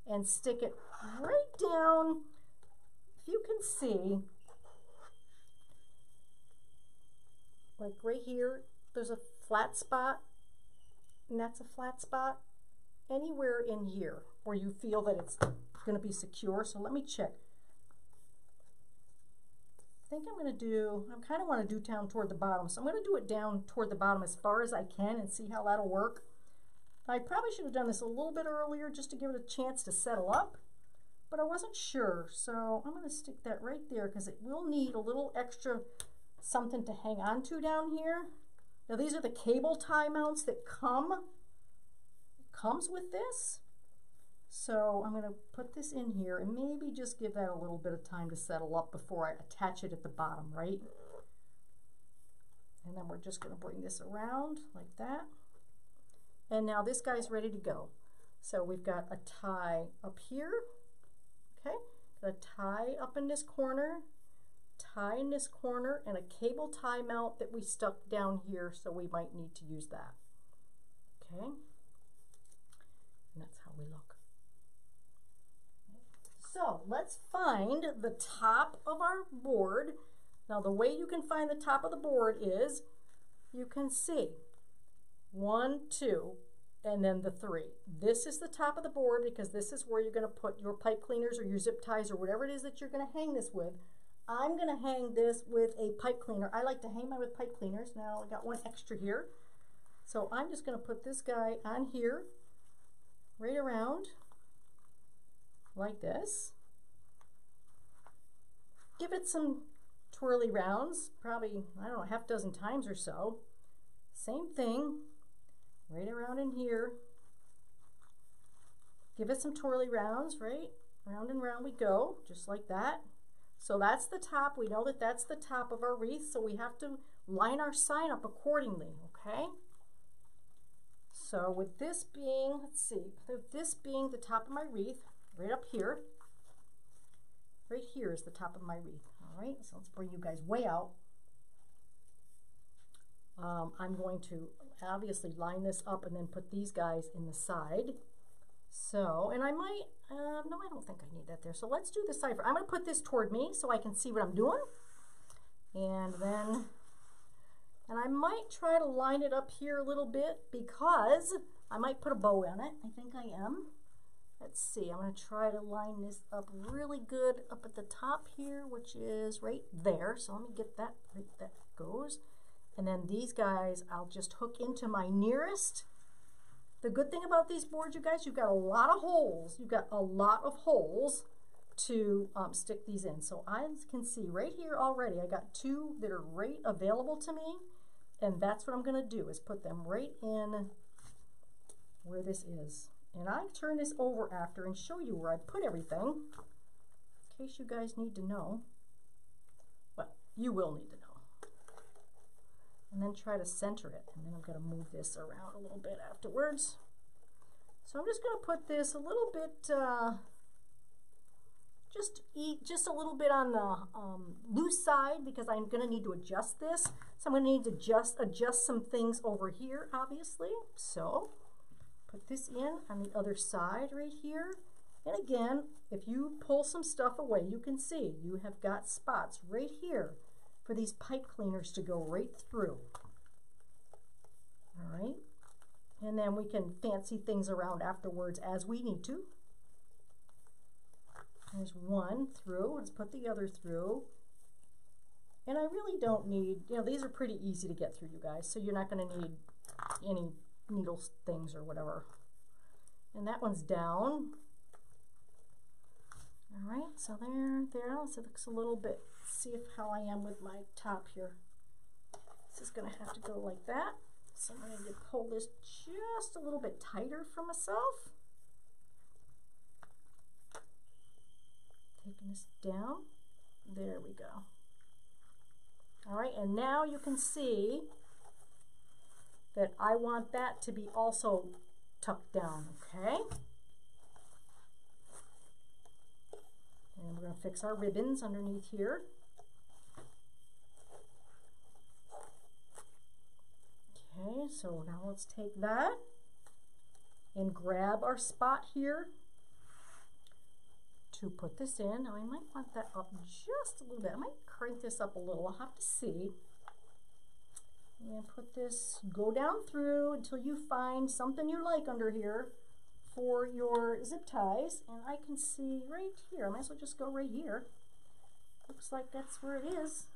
and stick it right down. If you can see, like right here, there's a flat spot, and that's a flat spot. Anywhere in here where you feel that it's going to be secure. So let me check. I think I'm going to do, I kind of want to do down toward the bottom. So I'm going to do it down toward the bottom as far as I can and see how that'll work. I probably should have done this a little bit earlier just to give it a chance to settle up, but I wasn't sure. So I'm going to stick that right there because it will need a little extra something to hang on to down here. Now these are the cable tie mounts that comes with this. So I'm going to put this in here and maybe just give that a little bit of time to settle up before I attach it at the bottom, right? And then we're just going to bring this around like that. And now this guy's ready to go. So we've got a tie up here, okay? Got a tie up in this corner, tie in this corner, and a cable tie mount that we stuck down here, so we might need to use that, okay? And that's how we look. So let's find the top of our board. Now the way you can find the top of the board is you can see 1, 2, and then the 3. This is the top of the board because this is where you're going to put your pipe cleaners or your zip ties or whatever it is that you're going to hang this with. I'm going to hang this with a pipe cleaner. I like to hang mine with pipe cleaners. Now I got one extra here. So I'm just going to put this guy on here, right around, like this. Give it some twirly rounds, probably, I don't know, half dozen times or so. Same thing, right around in here. Give it some twirly rounds, right? Round and round we go, just like that. So that's the top. We know that that's the top of our wreath, so we have to line our sign up accordingly, okay? So with this being, let's see, with this being the top of my wreath, right up here, right here is the top of my wreath, all right? So let's bring you guys way out. I'm going to obviously line this up and then put these guys in the side. So, and I might, no, I don't think I need that there. So let's do the side. I'm going to put this toward me so I can see what I'm doing. And then, and I might try to line it up here a little bit because I might put a bow on it. I think I am. Let's see, I'm going to try to line this up really good up at the top here, which is right there. So let me get that, right, that goes. And then these guys, I'll just hook into my nearest. The good thing about these boards, you guys, you've got a lot of holes. You've got a lot of holes to stick these in. So I can see right here already, I got 2 that are right available to me, and that's what I'm going to do, is put them right in where this is. And I turn this over after and show you where I put everything, in case you guys need to know. Well, you will need to know. And then try to center it, and then I'm going to move this around a little bit afterwards. So I'm just going to put this a little bit, just a little bit on the loose side, because I'm going to need to adjust this. So I'm going to need to adjust some things over here, obviously. So put this in on the other side right here. And again, if you pull some stuff away, you can see you have got spots right here for these pipe cleaners to go right through. All right. And then we can fancy things around afterwards as we need to. There's one through. Let's put the other through. And I really don't need, you know, these are pretty easy to get through, you guys, so you're not going to need any needle things or whatever. And that one's down. All right, so there. So it looks a little bit, see how I am with my top here. This is going to have to go like that. So I'm going to pull this just a little bit tighter for myself. Taking this down. There we go. All right, and now you can see that I want that to be also tucked down, okay? And we're going to fix our ribbons underneath here. Okay, so now let's take that and grab our spot here to put this in. Now I might want that up just a little bit. I might crank this up a little. I'll have to see. And put this, go down through until you find something you like under here for your zip ties. And I can see right here. I might as well just go right here. Looks like that's where it is.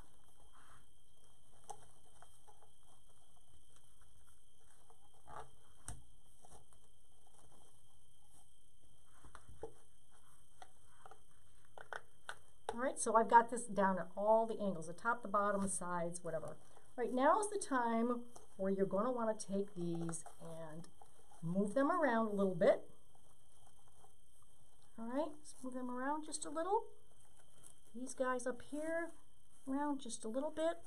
All right, so I've got this down at all the angles, the top, the bottom, the sides, whatever. Right, now is the time where you're going to want to take these and move them around a little bit. All right, let's move them around just a little. These guys up here, around just a little bit.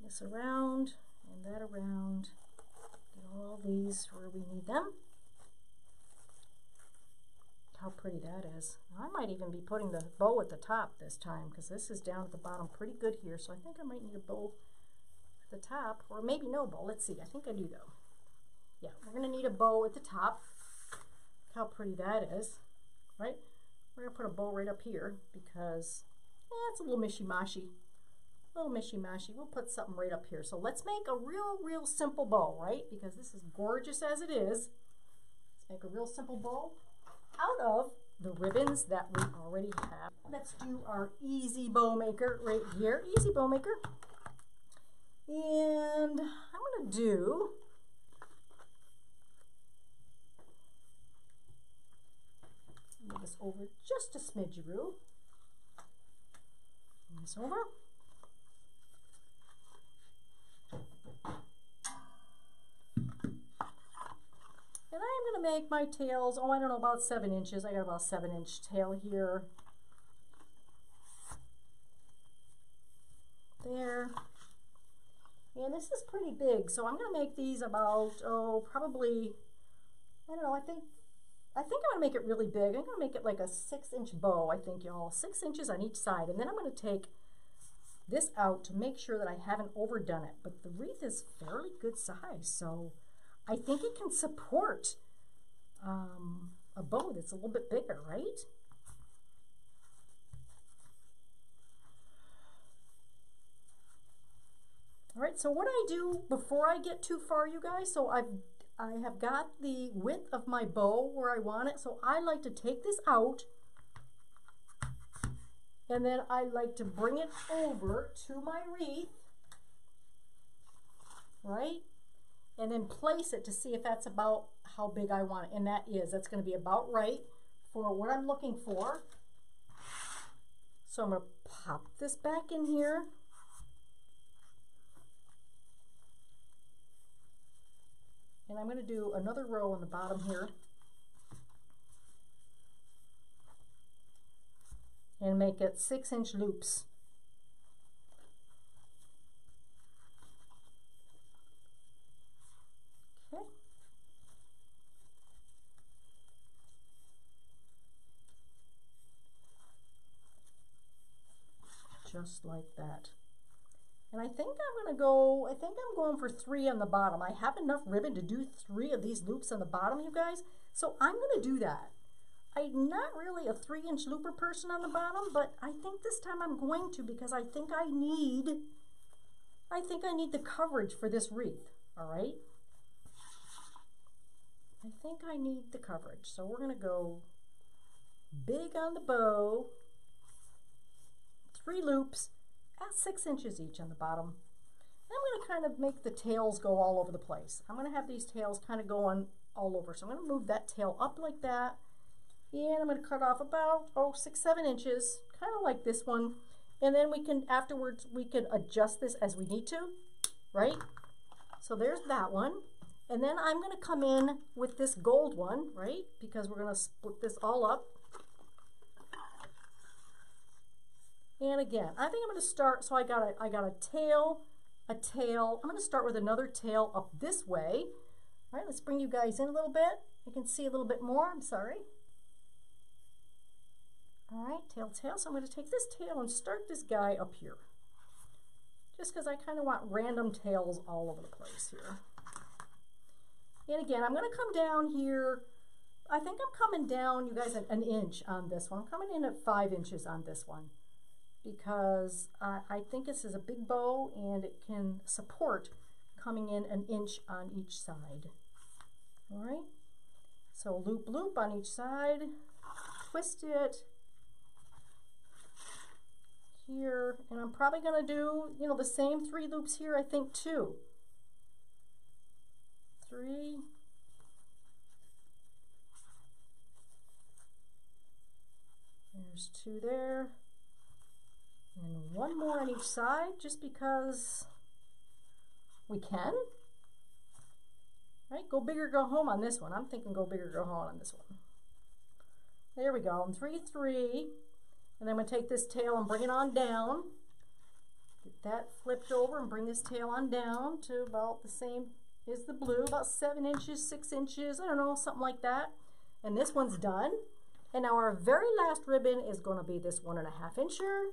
This around, and that around. Get all these where we need them. How pretty that is. I might even be putting the bow at the top this time, because this is down at the bottom pretty good here, so I think I might need a bow at the top, or maybe no bow. Let's see. I think I do though. Yeah, we're going to need a bow at the top. Look how pretty that is, right? We're going to put a bow right up here because it's a little mishy-mashy. We'll put something right up here. So let's make a real simple bow, right? Because this is gorgeous as it is. Let's make a real simple bow out of the ribbons that we already have. Let's do our easy bow maker right here. Easy bow maker. And I'm going to do move this over just a smidgeroo. Move this over. And I'm going to make my tails, I don't know, about 7 inches. I got about a 7-inch tail here. There. And this is pretty big, so I'm going to make these about, probably, I don't know, I think I'm going to make it really big. I'm going to make it like a 6-inch bow, I think, y'all. 6 inches on each side. And then I'm going to take this out to make sure that I haven't overdone it. But the wreath is fairly good size, so I think it can support a bow that's a little bit bigger, right? All right, so what I do before I get too far, you guys, so I have got the width of my bow where I want it, so I like to take this out, and then I like to bring it over to my wreath, right? And then place it to see if that's about how big I want it. And that's going to be about right for what I'm looking for. So I'm going to pop this back in here. And I'm going to do another row on the bottom here. And make it 6-inch loops. Okay. Just like that. And I think I'm going for 3 on the bottom. I have enough ribbon to do 3 of these loops on the bottom, you guys. So I'm going to do that. I'm not really a 3-inch looper person on the bottom, but I think this time I'm going to, because I think I need the coverage for this wreath, all right? I think I need the coverage. So we're going to go big on the bow, 3 loops at 6 inches each on the bottom. And I'm going to kind of make the tails go all over the place. I'm going to have these tails kind of going all over. So I'm going to move that tail up like that. And I'm going to cut off about 6-7 inches, kind of like this one. And then we can, afterwards, we can adjust this as we need to, right? So there's that one. And then I'm going to come in with this gold one, right? Because we're going to split this all up. And again, I think I'm going to start, so I got a tail. I'm going to start with another tail up this way. All right, let's bring you guys in a little bit. You can see a little bit more, I'm sorry. All right, tail. So I'm going to take this tail and start this guy up here. Just because I kind of want random tails all over the place here. And again, I'm going to come down here. I think I'm coming down, you guys, an inch on this one. I'm coming in at 5 inches on this one, because I think this is a big bow and it can support coming in an inch on each side. All right, so loop on each side, twist it here, and I'm probably going to do, you know, the same 3 loops here, I think, too. 3. There's 2 there. And 1 more on each side, just because we can. Right, go big or go home on this one. I'm thinking go big or go home on this one. There we go, and 3, 3. And then I'm going to take this tail and bring it on down. Get that flipped over and bring this tail on down to about the same as the blue, about 7 inches, 6 inches, I don't know, something like that. And this one's done. And now our very last ribbon is going to be this 1.5 incher.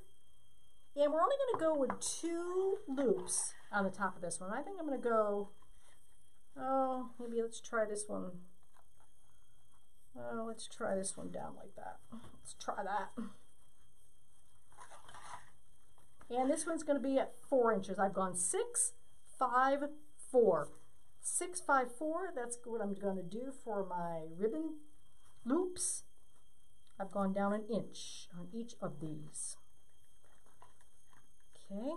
And we're only going to go with 2 loops on the top of this one. I think I'm going to go, maybe let's try this one. Let's try this one down like that. Let's try that. And this one's going to be at 4 inches. I've gone 6, 5, 4. 6, 5, 4. That's what I'm going to do for my ribbon loops. I've gone down an inch on each of these. Okay.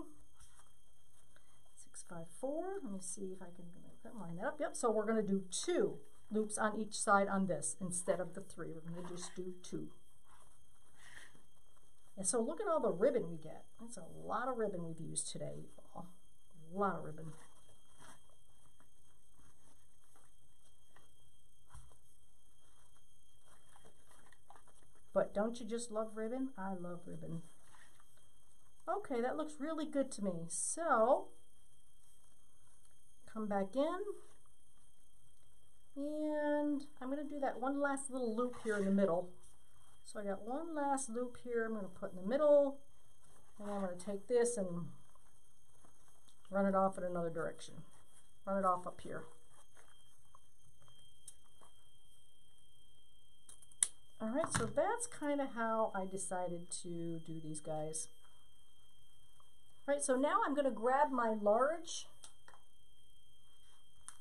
6, 5, 4. Let me see if I can line that up. Yep. So we're going to do 2 loops on each side on this instead of the 3. We're going to just do 2. And so look at all the ribbon we get. That's a lot of ribbon we've used today. A lot of ribbon. But don't you just love ribbon? I love ribbon. Okay, that looks really good to me. So, come back in. And I'm going to do that one last little loop here in the middle. So I got one last loop here I'm going to put in the middle, and I'm going to take this and run it off in another direction. Run it off up here. All right, so that's kind of how I decided to do these guys. All right, so now I'm going to grab my large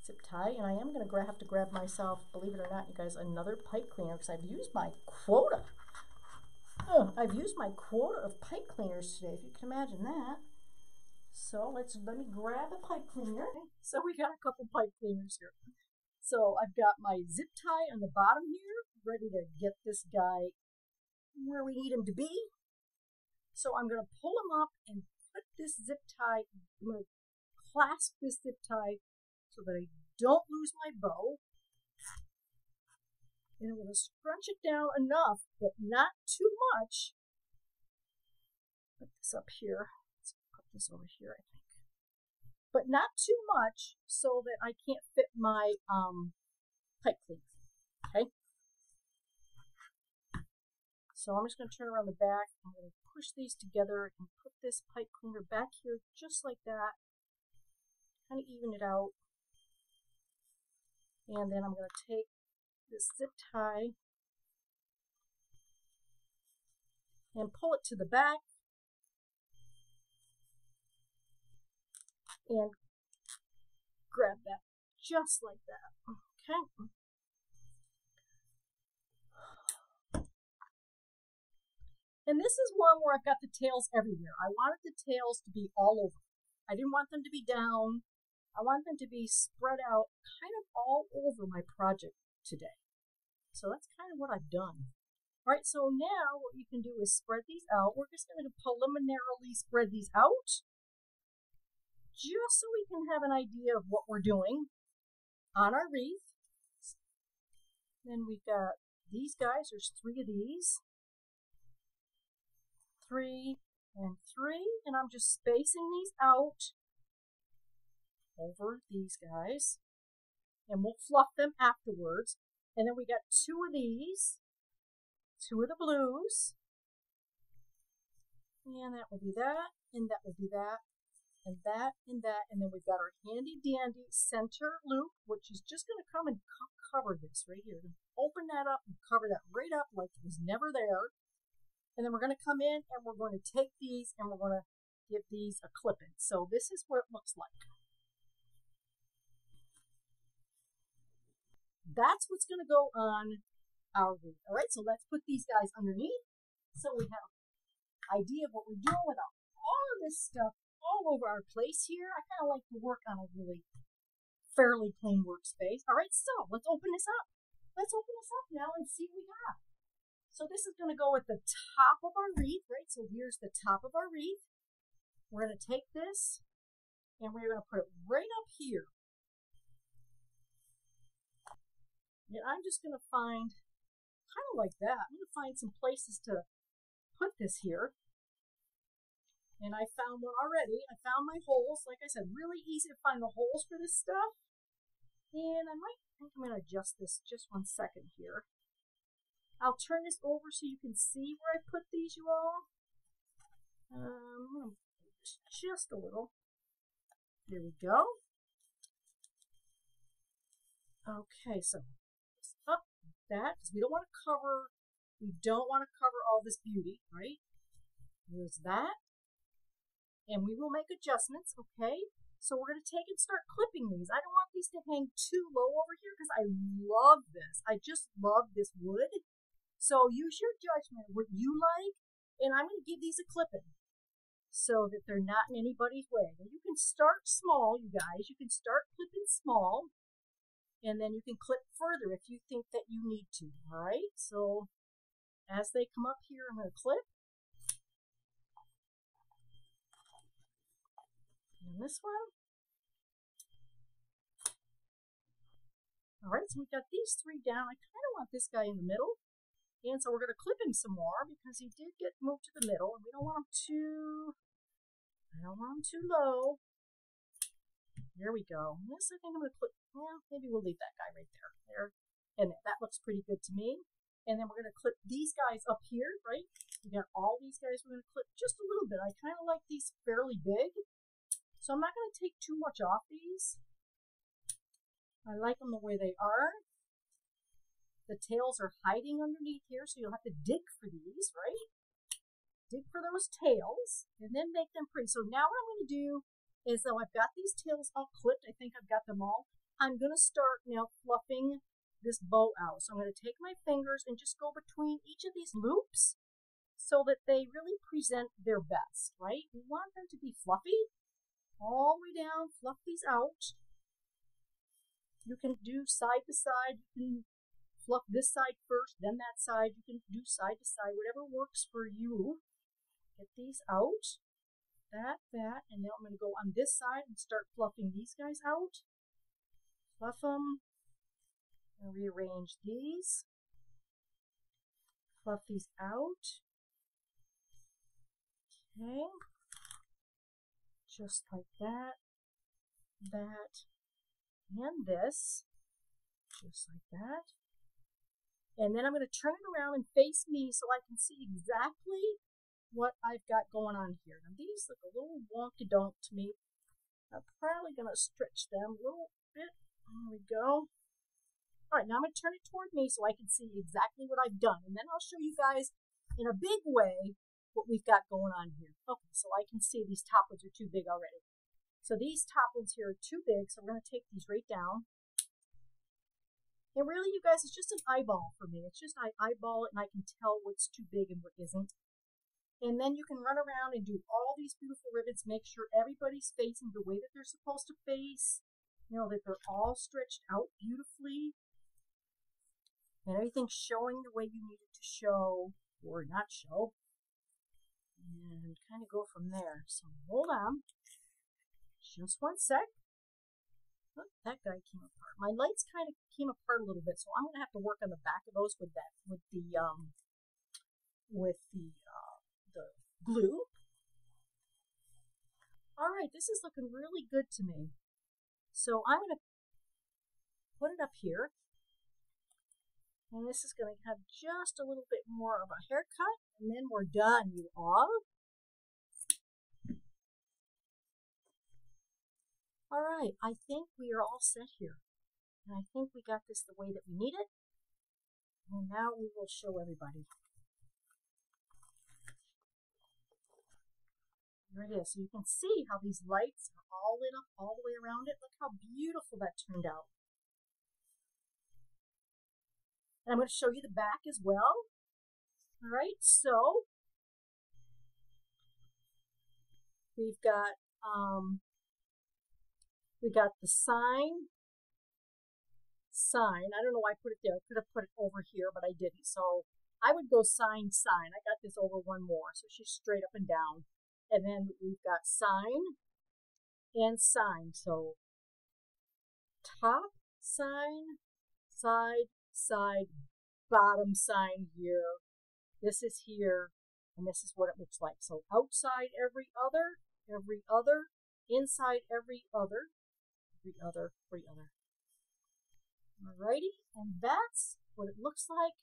zip tie, and I am going to have to grab myself, believe it or not, you guys, another pipe cleaner, because I've used my quota. I've used my quota of pipe cleaners today, if you can imagine that. So let me grab a pipe cleaner. So we got a couple pipe cleaners here. So I've got my zip tie on the bottom here, ready to get this guy where we need him to be. So I'm going to pull him up and put this zip tie, I'm going to clasp this zip tie so that I don't lose my bow. And I'm going to scrunch it down enough, but not too much. Put this up here. Let's put this over here, I think. But not too much so that I can't fit my pipe cleaner. Okay? So I'm just going to turn around the back. I'm going to push these together and put this pipe cleaner back here just like that. Kind of even it out. And then I'm going to take this zip tie and pull it to the back and grab that just like that. Okay. And this is one where I've got the tails everywhere. I wanted the tails to be all over. I didn't want them to be down. I want them to be spread out kind of all over my project today. So that's kind of what I've done. All right, so now what you can do is spread these out. We're just going to preliminarily spread these out just so we can have an idea of what we're doing on our wreath. Then we've got these guys. There's 3 of these. 3 and 3, and I'm just spacing these out over these guys, and we'll fluff them afterwards. And then we got 2 of these, 2 of the blues, and that will be that, and that will be that, and that, and that, and then we've got our handy dandy center loop, which is just going to come and cover this right here. Open that up and cover that right up like it was never there. And then we're going to come in and we're going to take these and we're going to give these a clip-in. So this is what it looks like. That's what's going to go on our wreath. All right, so let's put these guys underneath so we have an idea of what we're doing without all of this stuff all over our place here. I kind of like to work on a really fairly clean workspace. All right, so let's open this up. Let's open this up now and see what we got. So this is going to go at the top of our wreath, right? So here's the top of our wreath. We're going to take this and we're going to put it right up here. And I'm just going to find, kind of like that, I'm going to find some places to put this here. And I found one already. I found my holes. Like I said, really easy to find the holes for this stuff. And I think I'm going to adjust this just 1 second here. I'll turn this over so you can see where I put these, you all. I'm going to move this just a little. There we go. Okay, so up that, because we don't want to cover all this beauty, right? There's that. And we will make adjustments, okay? So we're going to take and start clipping these. I don't want these to hang too low over here because I love this. I just love this wood. So use your judgment, what you like, and I'm going to give these a clip-in so that they're not in anybody's way. Now you can start small, you guys. You can start clipping small, and then you can clip further if you think that you need to, all right? So as they come up here, I'm going to clip. And this one. All right, so we've got these 3 down. I kind of want this guy in the middle. And so we're going to clip him some more because he did get moved to the middle. And we don't want him too low. There we go. And this, I think I'm going to clip, well, maybe we'll leave that guy right there. And that looks pretty good to me. And then we're going to clip these guys up here, right? We got all these guys we're going to clip just a little bit. I kind of like these fairly big. So I'm not going to take too much off these. I like them the way they are. The tails are hiding underneath here, so you'll have to dig for these, right? Dig for those tails, and then make them pretty. So now what I'm going to do is, though I've got these tails all clipped, I think I've got them all, I'm going to start now fluffing this bow out. So I'm going to take my fingers and just go between each of these loops so that they really present their best, right? We want them to be fluffy all the way down, fluff these out. You can do side to side. You can fluff this side first, then that side. You can do side to side, whatever works for you. Get these out, that, and now I'm going to go on this side and start fluffing these guys out. Fluff them, and rearrange these. Fluff these out. Okay, just like that, and this, just like that. And then I'm going to turn it around and face me so I can see exactly what I've got going on here. Now these look a little wonky-donk to me. I'm probably going to stretch them a little bit. There we go. All right, now I'm going to turn it toward me so I can see exactly what I've done. And then I'll show you guys in a big way what we've got going on here. Okay, so I can see these top ones are too big already. So these top ones here are too big, so we're going to take these right down. And really, you guys, it's just an eyeball for me. It's just I eyeball it and I can tell what's too big and what isn't. And then you can run around and do all these beautiful ribbons. Make sure everybody's facing the way that they're supposed to face. You know, that they're all stretched out beautifully. And everything's showing the way you need it to show or not show. And kind of go from there. So hold on. Just one sec. Oh, that guy came apart. My lights kind of came apart a little bit, so I'm going to have to work on the back of those with the glue. All right, this is looking really good to me. So I'm going to put it up here, and this is going to have just a little bit more of a haircut, and then we're done, you all. All right, I think we are all set here. And I think we got this the way that we need it. And now we will show everybody. There it is. So you can see how these lights are all lit up all the way around it. Look how beautiful that turned out. And I'm going to show you the back as well. All right, so we've got the sign. I don't know why I put it there. I could have put it over here, but I didn't. So I would go sign. I got this over one more. So she's straight up and down. And then we've got sign and sign. So top sign, side, bottom sign here. This is here, and this is what it looks like. So outside every other, inside every other. Alrighty, and that's what it looks like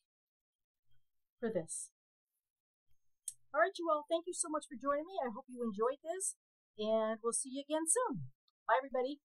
for this. Alright, you all, thank you so much for joining me. I hope you enjoyed this, and we'll see you again soon. Bye, everybody.